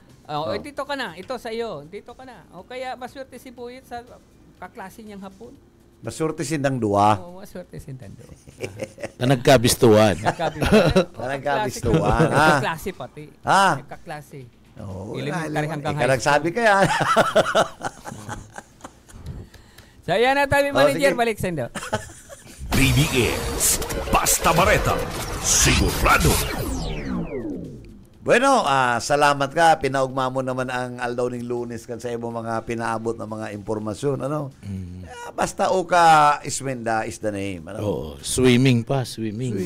dito ka na, ito sa iyo, dito ka na. O kaya maswerte si Boyet sa kaklase niyang hapon. Maswerte sindang dua. Oo, maswerte sindang dua. Nagkabistuhan. Nagkabistuhan. Kaklase pati. Kaklase. Ilim kari hanggang high school. Nagsabi ka yan. So, yan na tayo, manager. Balik sa indo. BBS. Basta Bareta. Sigurado. Bueno, salamat ka. Pinaugma mo naman ang aldaw ng Lunes kan sa imo mga pinaabot na mga impormasyon. Basta Uka Iswinda is the name. Swimming pa, swimming.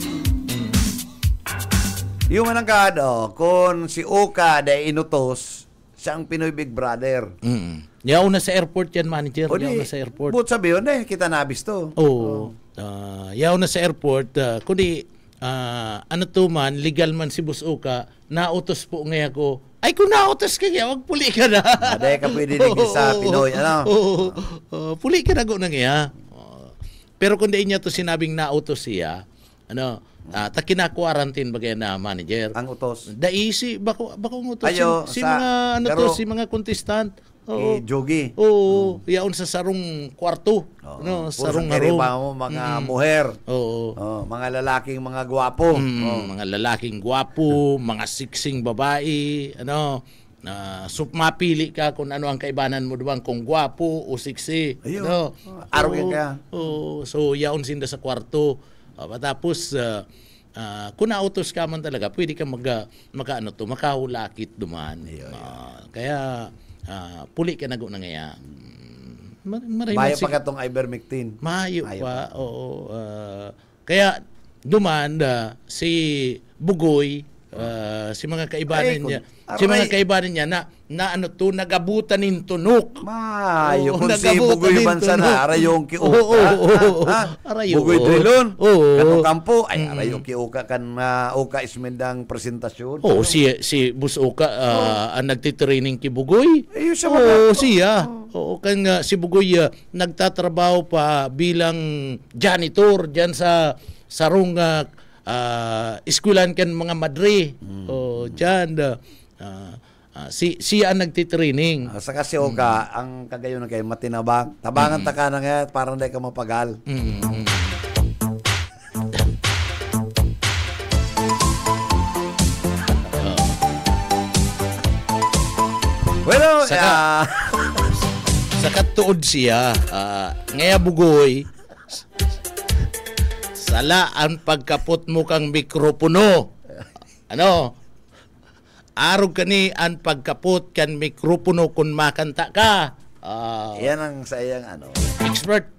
Yung manang kung si Uka day inutos, siyang Pinoy Big Brother. Yaw na sa airport yan, manager. Yaw na sa airport. But sabi yun kita nabis to. Yaw na sa airport. Kundi, ano to man, legal man si Boss Uka, nautos po ngayon ko, ay kung nautos ka nga, wag puli ka na. Dahil ka pwede naging sa Pinoy. Puli ka na go na nga. Pero kung di niya to sinabing nautos siya, ta kina-quarantine bagay na manager. Ang utos. Daisi bako utos si mga si mga contestant. Jogi. Yaon sa sarong kwarto. Sarong haro. Mga muher. Mga lalaking mga gwapo. Mga lalaking gwapo, mga siksing babae, so mapili ka kung ano ang kaibanan mo doon, kung gwapo o siksi. Arugin ka. So yaon sinda sa kwarto. Tapos kung nautos ka man talaga, pwede ka makahulakit duman. Kaya puli ka na go na ngaya. Mayo pa ka tong ivermectin. Mayo pa, oo. Kaya duman si Bugoy, Si mga kaibanan niya. Si mga kaibanan niya na ano to, nagabutan ng tunok. Mayo, kung si Bugoy Bansa na, arayong kiuka. Bugoy Drilon, kanong kampo, ay arayong kiuka kan uka ismendang presentasyon. Si Bus Uka, ang nagtitraining ki Bugoy. Siya. Kan si Bugoy, nagtatrabaho pa bilang janitor dyan sa sarong eskulan kan mga madre. Dyan. Siya ang nagtitraining. Saka si Oka, ang kagayon na kayo matinabang. Tabangan taka na nga, parang hindi ka mapagal. Well, sa katuod siya, ngaya Bugoy, sala ang pagkapot mo kang mikropono. Arog kani ang pagkapot kan mikropono kung makanta ka. Yan ang sayang expert.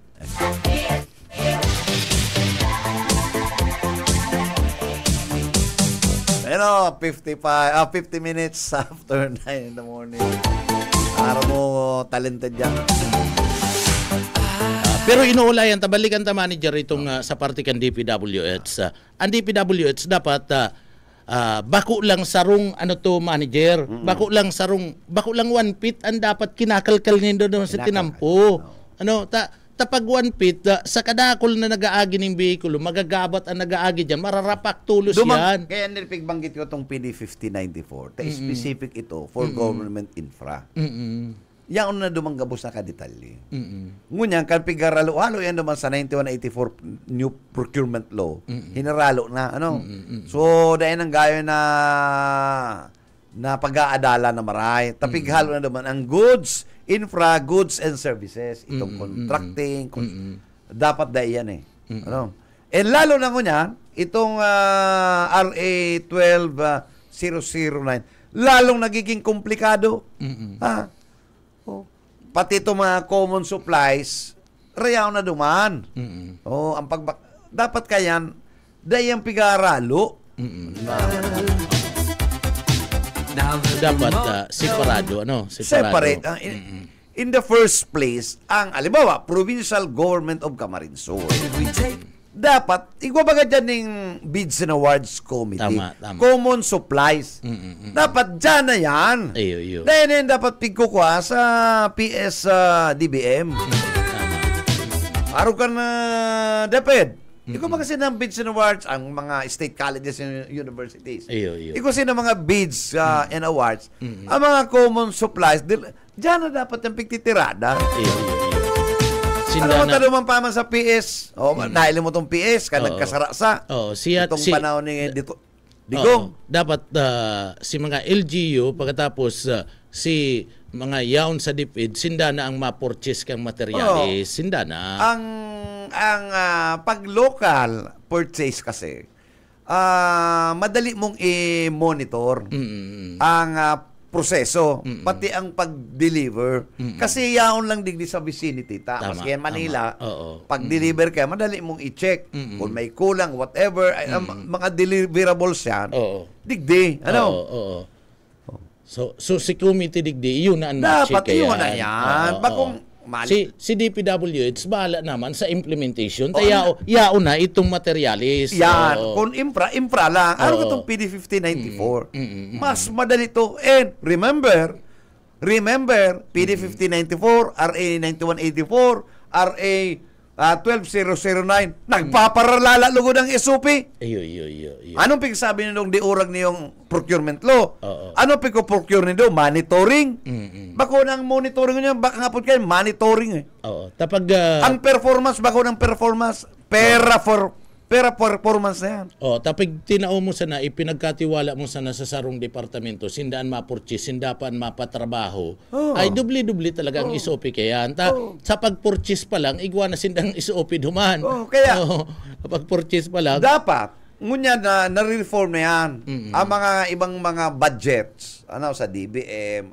50 minutes after 9 in the morning. Araw mo talented yan. Pero inuulayan, tabalikan ta manager itong sa parte kan DPWH. Ang DPWH dapat bako lang sarong manager. Bako lang 1 feet ang dapat kinakalkal nindo doon sa tinampo. Tapag 1 feet sa kadakol na nagaagi ng behikulo, magagabat ang nagaagi diyan, mararapak tulos yan. Kaya nilpigbanggit ko tong PD 5094. Specific ito for government infra. Yan na dumanggabos na kadetalye. Ngunyan, kan pigaralo, halo yan naman sa 9184 new procurement law, hinaralo na, So, dahil ang gayo na pag-aadala na maray. Tapighalo na naman ang goods, infra, goods and services. Itong contracting, dapat dahil yan And lalo na ngunyan, itong RA 12009, lalong nagiging komplikado. Pati itong mga common supplies, rayaw na duman. Dapat kayan, dahil pigaralo. Dapat separado, Separate. In the first place, ang alibawa, Provincial Government of Camarines Sur. Dapat, igwabaga dyan ng Bids and Awards Committee. Tama. Common supplies. Dapat dyan na yan. Dahil dapat pigkukuha sa PS DBM. Araw ka na deped. Ikaw kasi ng bids and awards ang mga state colleges and universities. Ikaw kasi ng mga bids and awards ang mga common supplies. Diyan na dapat ang pigtitirada. Ano mo taluman pa man sa PS? Dahil mo itong PS, nagkasara sa itong panahon ni Digong. Dapat si mga LGU, pagkatapos si mga yaon sa DepEd, sindana ang ma-purchase kang materyales, sindana. Ang pag-local purchase kasi, madali mong i-monitor ang proseso, pati ang pag-deliver. Kasi yaon lang digdi sa vicinity. Maski yan Manila, pag-deliver kaya, madali mong i-check. Kung may kulang, whatever, mga deliverables yan, digdi. So si committee digdi, yun na ang ma-check. Dapat yun na yan. Si DPWH, bahala naman sa implementation. Yaon na itong materialis. Yan. Kung infra lang. Ano itong PD 5094? Mas madali to. And remember, PD 5094, RA 9184, RA 12009, nagpaparalala lugod ang SOP. Anong pigsabi nung diurag niyong procurement law? Ano pigko-procure niyo? Monitoring. Bako ng monitoring niyo, baka nga po kayo, monitoring ang performance, bako ng performance, performance na yan. Tapig tinao mo sana, ipinagkatiwala mo sana sa sarong departamento, sindaan ma-purchase, sindapan mapatrabaho, ay dubli-dubli talaga ang SOP kaya. Sa pag-purchase pa lang, igwa na sindang SOP duman. Kaya, pag-purchase pa lang. Dapat, ngunya na reform na yan. Ang mga ibang mga budgets, sa DBM,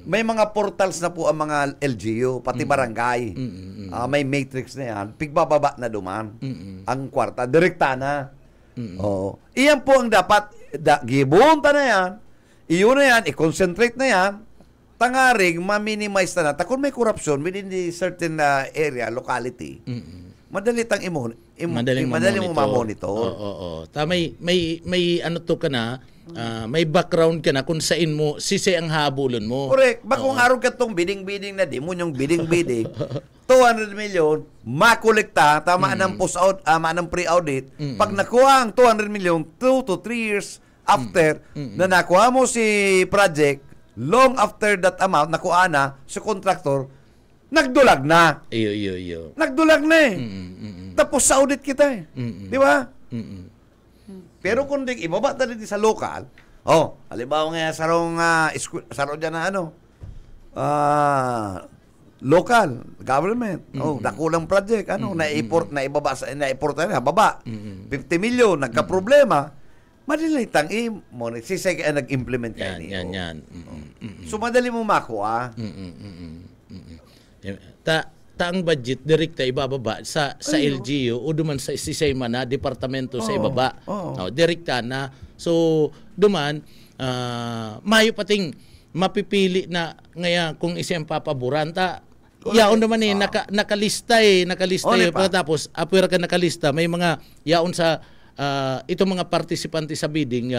may mga portals na po ang mga LGU, pati barangay. May matrix na yan. Pigbababa na duman. Ang kwarta, direkta na. Iyan po ang dapat gibunta na yan, iyon na yan, i-concentrate na yan, tangaring ma-minimize na kung may corruption within the certain area, locality, madali mo ma-monitor. Oo. May ano to ka na, may background ka na kung saan mo sisi ang habulon mo. Correct. Kung araw ka itong bidding na di mo yung bidding 200 million makolekta tama ng post-out, ng pre-audit. Pag nakuha ang 200 million 2 to 3 years after na nakuha mo si project, long after that amount nakuha na si contractor, nagdulag na. Iyo. Nagdulag na eh. Tapos sa audit kita eh. Di ba? Pero kung di ibaba talaga sa local, halimbawa nga sarong dyan na local government, dakulang project, naibaba na baba. 50 million, nagka-problema, madali tang sisay ka nag-implement ka niyo. Yan. So madali mo makuha. Ang budget direkta ibababa sa LGU o duman sa sisay na departamento sa ibaba. Direkta na. So duman mayo pating mapipili na ngaya kung isang papaboran ta. Yaon naman nakalista pagkatapos apwera ka nakalista may mga yaon sa itong mga partisipante sa bidding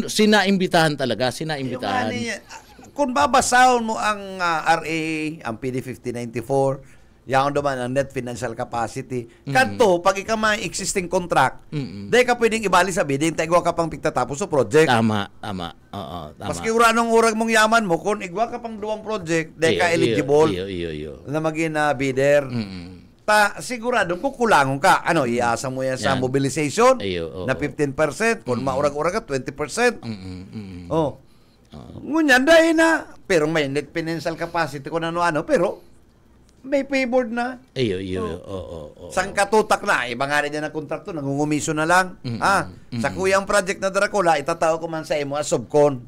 sinaimbitahan talaga. Kung babasahon mo ang RA, ang PD 5094, yaon naman ang net financial capacity. Kanto, pag ikaw may existing contract, dahil ka pwedeng ibali sa bidding, taigwa ka pang pigtatapos sa project. Tama. Oo, tama. Maski uranong urag mong yaman mo, kung igwa ka pang duwang project, dahil ka eligible na maging bidder. Sigurado, kukulangon ka. Iasa mo yan sa mobilization na 15%, kung maurag-urag ka, 20%. Ngunyan dahil na, pero may net financial capacity kung ano-ano, pero may favored na. Sang katutak na, iba nga rin yan ang kontrakto, nangungumiso na lang. Sa kuyang project na Dracula, itatao ko man sa imo as subcon.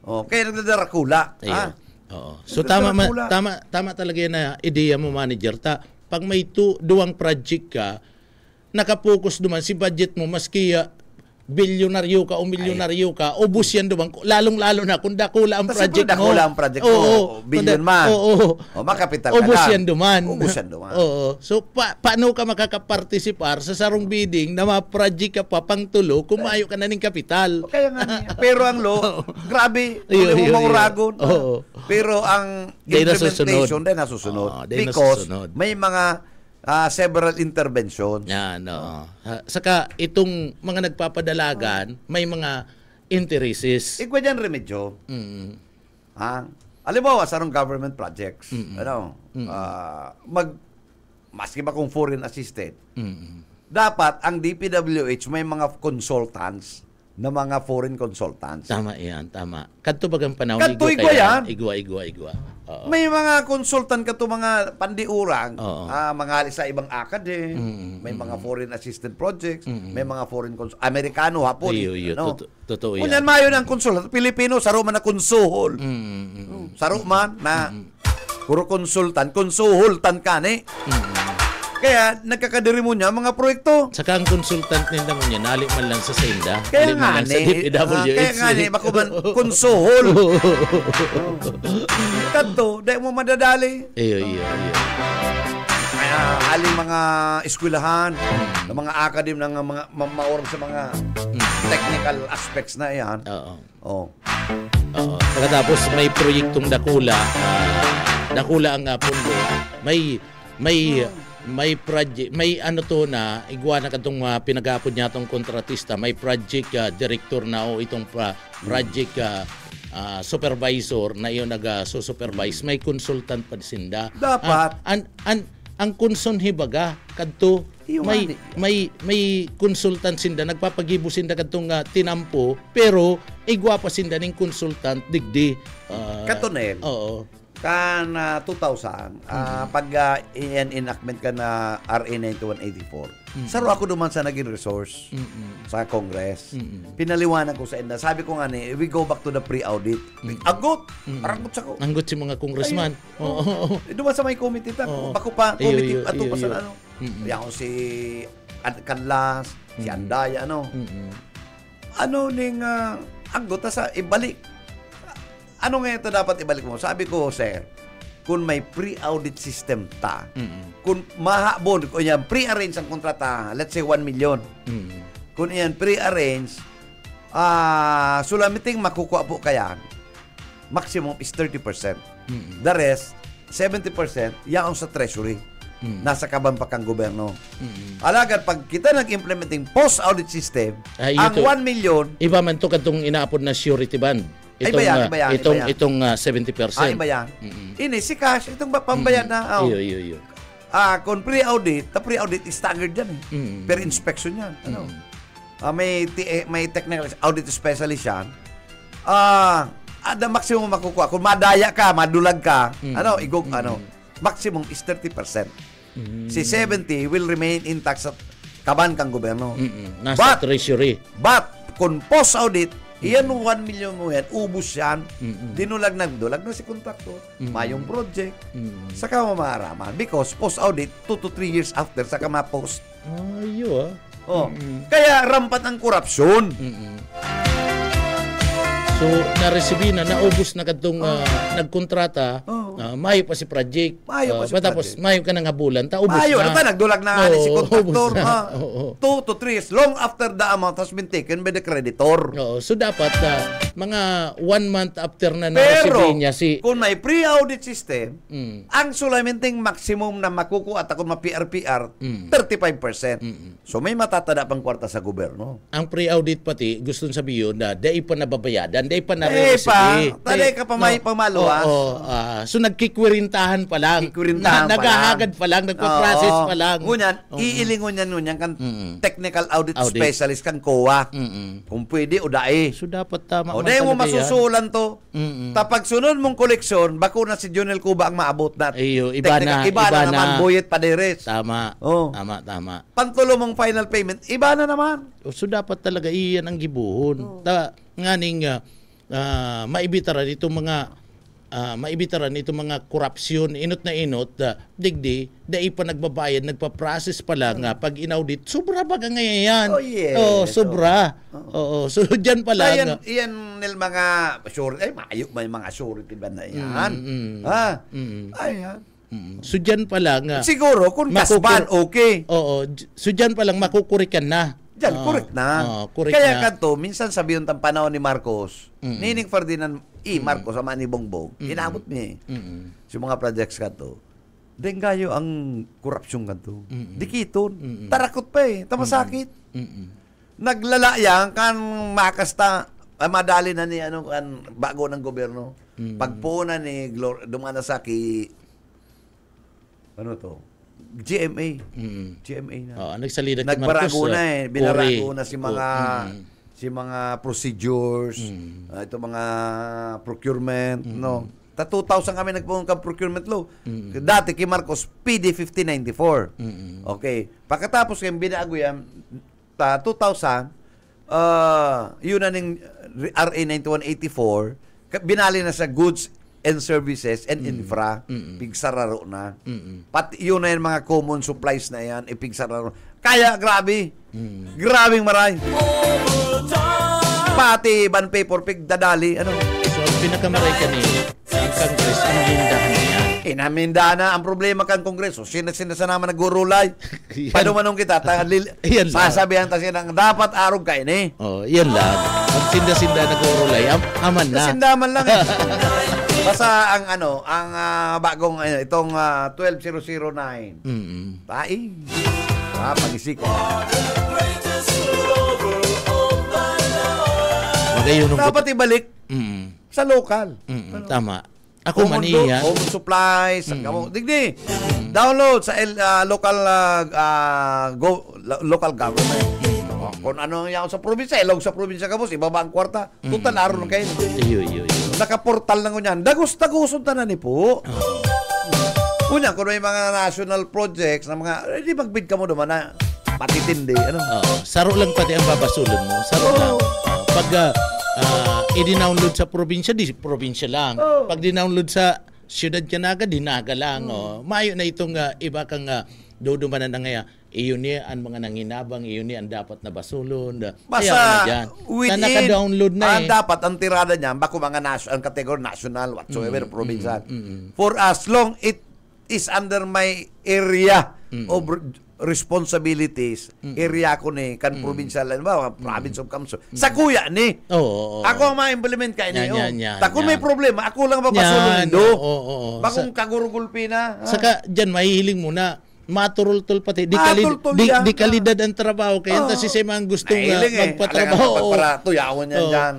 Kaya nagda-Dracula. So tama talaga yan na ideya mo, manager. Pag may duwang project ka, nakapokus duman si budget mo, maski bilyonaryo ka o milyonaryo ka, ubus yan duman, lalong-lalo na kung dakula ang project mo. Dakula ang project mo, bilyon man. Makapital ka ubus yan duman. So, paano ka makakapartisipar sa sarong bidding na ma-project ka pa pang tulo kung maayo ka na ng kapital? Kaya nga, pero ang law, grabe, hindi mo mauragon. Pero ang implementation din nasusunod. Because may mga several interventions. Saka itong mga nagpapadalagan, may mga interests. Ikwa dyan remedyo. Halimbawa, sarong government projects. Maski ba kung foreign assisted, dapat ang DPWH may mga consultants na mga foreign consultants. Tama yan, tama. Kadto bagang panahon igwa yan. Igwa. May mga consultant kato mga pandiurang, mga sa ibang academy, may mga foreign assisted projects, may mga foreign Amerikano hapon. Totoo yan. Kunyan mayo ng consultant, Pilipino, saro man na konsuhol. Saro man na puro consultant ka ni. Kaya nagkakadiri mo niya mga proyekto. Saka ang consultant nila mo niya, nalik man lang sa SENDA. Kaya nga ni, makuman konsuhol. Kanto, dahil mo madadali. Iyo. Kaya aling mga eskwelahan, ng mga academy, ng mga maorang sa mga technical aspects na yan. Pagkatapos may proyektong dakula ang pundo. May project, may na igwa na katong pinagapod niya tong kontratista, may project director na o itong project supervisor na iyon nag-supervise, may consultant pa sinda. Dapat ang konson hibaga kadto may consultant sinda, nagpapagibo sinda kadtong tinampo, pero igwa pa sinda ning consultant digdi katonel. Kan 2000 pag enactment ka na RA 9184, saro ako duman sa naging resource sa Congress. Pinaliwanag ko sa enda, sabi ko nga ni, we go back to the pre-audit. Agot sa ko. Anggot si mga congressman. Duman sa may committee ta, bako pa committee ato pa sa yan si Canlas, si Andaya, ano. Ano ning anggota sa ibalik. Ano nga ito dapat ibalik mo? Sabi ko, sir, kung may pre-audit system ta, kung mahabon, kung yan, pre-arrange ang kontrata, let's say 1 million. Kung yan, pre-arrange, sulamiting makukuha po kaya, maximum is 30%. The rest, 70%, yaong sa treasury. Nasa kabampakang gobyerno. Alagad, pag kita nag-implementing post-audit system, ang 1 million... Iba man to katong inaapod na surety bond. Itong 70%. Iba yan. Ini, si cash, itong pambayad na. Iyo. Kung pre-audit, pre-audit is staggered yan. Per inspection yan. May technical audit specialist yan. The maximum makukuha. Kung madaya ka, madulag ka, maximum is 30%. Si 70 will remain intact sa kabankang gobyerno. Nasa treasury. But, kung post-audit, iyan 1 million mo yan, ubus yan, dinulag na si kontraktor, mayong project, saka mamaraman. Because post-audit, 2 to 3 years after, saka ma-post. Kaya rampat ang korupsyon. So, na-receive naubos na katong nagkontrata, mayo pa si project. Tapos, mayo ka nang habulan, ubos mayo na. Nagdulag na si contractor. 2 to 3 years, long after the amount has been taken by the creditor. So, dapat mga 1 month after na na-receive niya si... Kung may pre-audit system, ang sulamenting maximum na makukuha at kung ma-PRPR, 35%. So, may matatada pang kwarta sa gobyerno. Ang pre-audit pati, gusto sabihin na dahil pa nababayadan, dahil pa na-receive. Talay ka pa may pamaluwas. So, nagkikwirintahan pa lang. Naghahagad pa lang, nagpa-process pa lang. Ngunyan, iilingon yan kan technical audit specialist kan COA. Kung pwede, o dae. So, dapat tama. O dae mo masusulan to. Tapag sunod mong koleksyon, bako na si Jonel Cuba ang maabot na. Iba na naman, buyet paderes. Tama. Tama. Pantulo mong final payment, iba na naman. So, dapat talaga iyan ang gibuhon. Nganing maibitaran itong mga korupsyon, inot na inot, digdi, dahil pa nagbabayad, nagpa-process pa lang, pag inaudit, sobra ba ka ngayon? Sobra. So, dyan pa lang. Iyan nil mga surety, may mga surety ba na yan? Ayan. So, dyan pa lang. Siguro, kung kasban, okay. So, dyan pa lang, makukurikan na. Diyan, correct na. Kaya kanto, minsan sabihin ng panahon ni Marcos, Nining Ferdinand Marcos, ama ni Bongbong, inabot niya sa mga projects kanto. Denggayo ang korupsyon kanto. Dikiton. Tarakot pa tamasakit. Naglalayang kan makasta, madali na ni kan bago ng gobyerno. Pagpuna ni dumana sa GMA. GMA na. Nagbarago na binarago na si mga procedures, ito mga procurement, no. 2,000 kami nagpunong procurement law. Dati kay Marcos PD 1594. Okay. Pagkatapos kay binago yan 2000 yun na ning RA 9184 binali na sa goods and services and infra, pigsararo na. Pati yun na yung mga common supplies na yan, ipigsararo. Kaya, grabe. Grabing maray. Pati ban paper pig dadali. So, ang pinakamaray kanina, ang Congress, ang lindahan na yan. Inaminda na ang problema kan Kongreso. Sinasa naman nagurulay. Paano manong kita? Sasabihan ta siya ng dapat arog ka ini. Yan lang. Pag sinda-sinda nagurulay, aman na. Sindaman lang. Basta ang bagong itong 12009. Tai. Pag-isik ko. Dapat ibalik sa local. Tama. Ako maniya. Home supplies. Digdi. Download sa local government. Kung ano yung sa probinsya, ilog sa probinsya ka boss, ibaba ang kwarta. Tutan aron kayo. Nakaportal lang ko niyan. Dagos-dagoson tanan ni po. Kunya, kung may mga national projects na mga, di magbid ka mo naman na patitindi. Saro lang pati ang babasulon mo. Saro lang. Pag i-download sa probinsya, di probinsya lang. Pag di-download sa siyudad Canaga, dinaga lang. Mayo na itong iba kang dudumanan na ngayon. iyon niya ang mga nanginabang, iyon niya ang dapat na basulon. Basta within, na naka-download na dapat ang tirada niya, bako mga ang category national, whatsoever, provincial. For as long it is under my area of responsibilities, area ko ni kan provincial, province of Kamso. Sa kuya ni. Ako ang ma-implement kay niyo. Takon may problema, ako lang mapasulong do. Bakong kagurugulpi na. Saka diyan mahihiling muna maturultul pati di kalidad ang trabaho kaya si Sema ang gustong magpatrabaho. Para tuyawon yan dyan.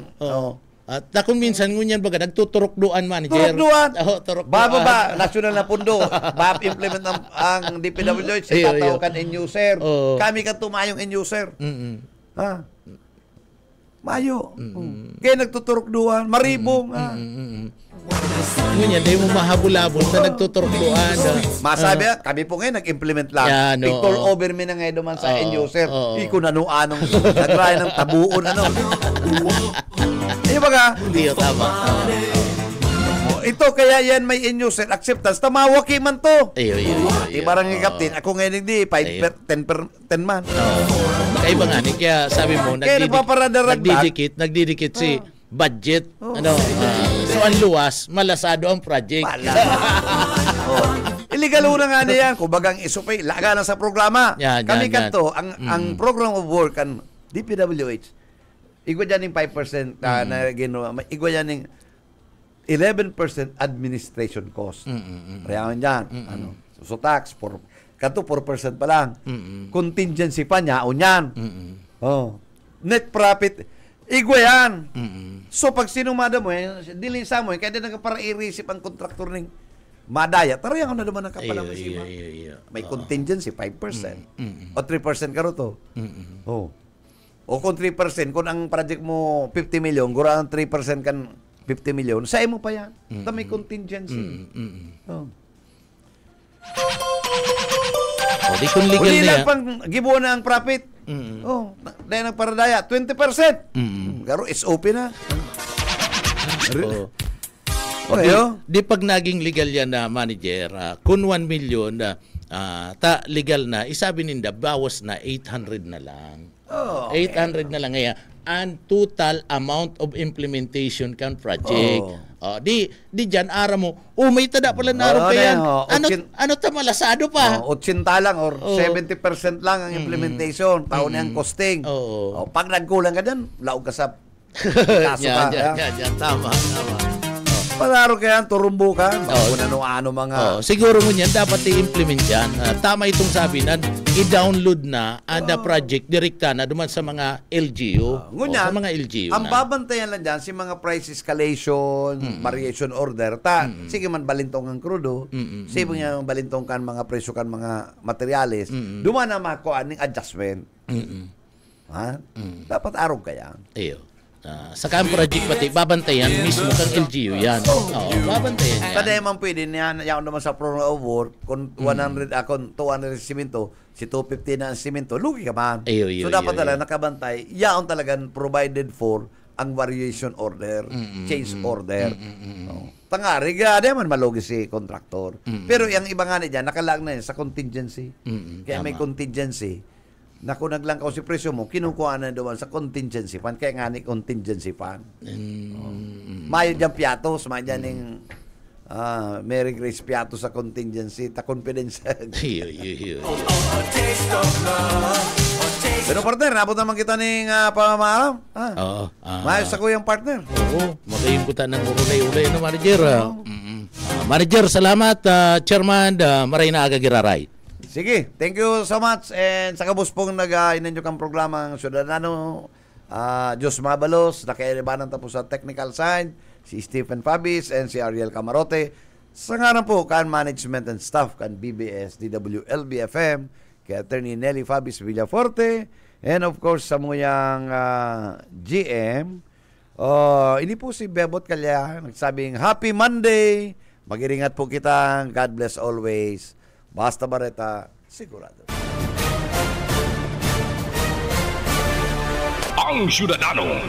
At kung minsan ngunyan baga nagtuturok-duan manager. Turok-duan. Bababa national na pundo. Implement ang DPWH sa tatawakan end user. Kami ka tumayong end user. Ha? Mayo. Kaya nagtuturok-duan, maribong. Ngunyan, di mo mahabol-habol sa nagtuturok-duan. Masabi, kami po ngayon nag-implement lang. Picture over me na ngayon naman sa end user. Iko na anong nagraya ng tabuon. Di ba ka? Hindi, tama. Ito kaya yan may end user acceptance. Tamawaki man to. Di barangay captain. Ako ngayon hindi. 10 man. Kaya ba nga, kaya sabi mo, nagdidikit si budget. So ang luwas, malasado ang project. Illegal una nga niyan. Kung bagang isupay, laga na sa programa. Kami kanto, ang program of work, ang DPWH, igwa dyan yung 5% na ginawa. Igwa dyan yung 11% administration cost. Kaya dyan. So tax, kanto 4% pa lang. Contingency pa niya, o niyan. Net profit, igwa yan. So pag sinumada mo, dilisa mo, kaya din para i-receive ang contractor ng madaya. Tarayan ko na naman ang kapalang may contingency, 5%. O 3% ka ro to. O kung 3%, kung ang project mo 50 million, gura ang 3% kan 50 million, sa mo pa yan. Ito may contingency. Di kung legal Uli na lang pang gibuo na ang profit. Dahil nagparadaya, 20%. Garo, SOP na. Di pag naging legal yan na manager, kung 1 million legal na, isabi ninda, bawas na 800 na lang. 800 na lang ngayon. And total amount of implementation kan project. Di dyan, ara mo, may tada pala naro pa yan. Ano ta malasado pa? 80 lang or 70% lang ang implementation. Taon na ang costing. Pag nagkulang ka dyan, laog ka sa kaso ka. Tama. Palaro kaya turumbukan. Ano mga... siguro mo yan, dapat i-implement yan. Tama itong sabi na i-download na the project direkta na duman sa mga LGU. Sa mga LGU ang babantayan lang dyan, si mga price escalation, variation order, sige man balintong ang krudo, sige mo balintong kan mga presyo kan mga materials, duman na makuha ng adjustment. Dapat arog kaya. Sa kang project pati, babantayan mismo kang LGU yan. Babantayan yan. Kada man pwede niyan, yaon naman sa program of work, kung 100, kung 200 simento, si 250 na ang simento, lugi ka man. So dapat talaga nakabantay, yaon talagang provided for ang variation order, change order. Tangari, di man malugi si contractor. Pero yung iba nga niya, nakalag na yan sa contingency. Kaya may contingency. Naku, naglangkaw si presyo mo, kinukuha na doon sa contingency fund. Kaya nga ni contingency fund. Mayo dyan piatos, mayo dyan yung Mary Grace piatos sa contingency, ta confidential. Pero partner, nabot naman kita ng pamamaram. Mayos ako yung partner. Makayimputan ng ulay-ulay na manager. Manager, salamat. Chairman, maray na agagiraray. Sige, thank you so much. And sa kabus pong nag-inenyo kang programa ng Ciudadano, Diyos Mabalos, nakailabanan tapos sa technical side, si Stephen Fabis and si Ariel Camarote. Sa ngaran po, kan management and staff, kan BBS, DWLB-FM, kay Attorney Nelly Fabis Villaforte, and of course, sa muyang GM, ini po si Bebot Kalya, nagsabing, Happy Monday! Mag-iringat po kita. God bless always. Basta Bareta, sigurado. Ang Ciudadano.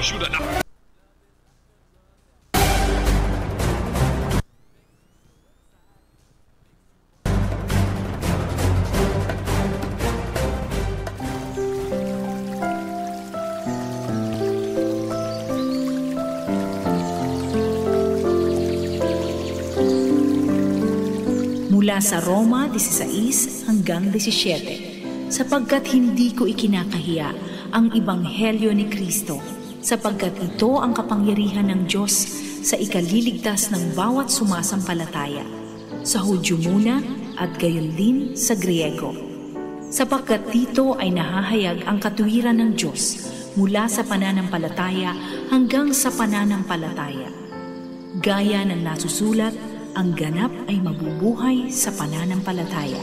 mula sa Roma 16 hanggang 17, sapagkat hindi ko ikinakahiya ang Ebanghelyo ni Kristo, sapagkat ito ang kapangyarihan ng Diyos sa ikaliligtas ng bawat sumasampalataya, sa Hudyo muna at gayon din sa Griego. Sapagkat dito ay nahahayag ang katuwiran ng Diyos mula sa pananampalataya hanggang sa pananampalataya. Gaya ng nasusulat, ang ganap ay mabubuhay sa pananampalataya.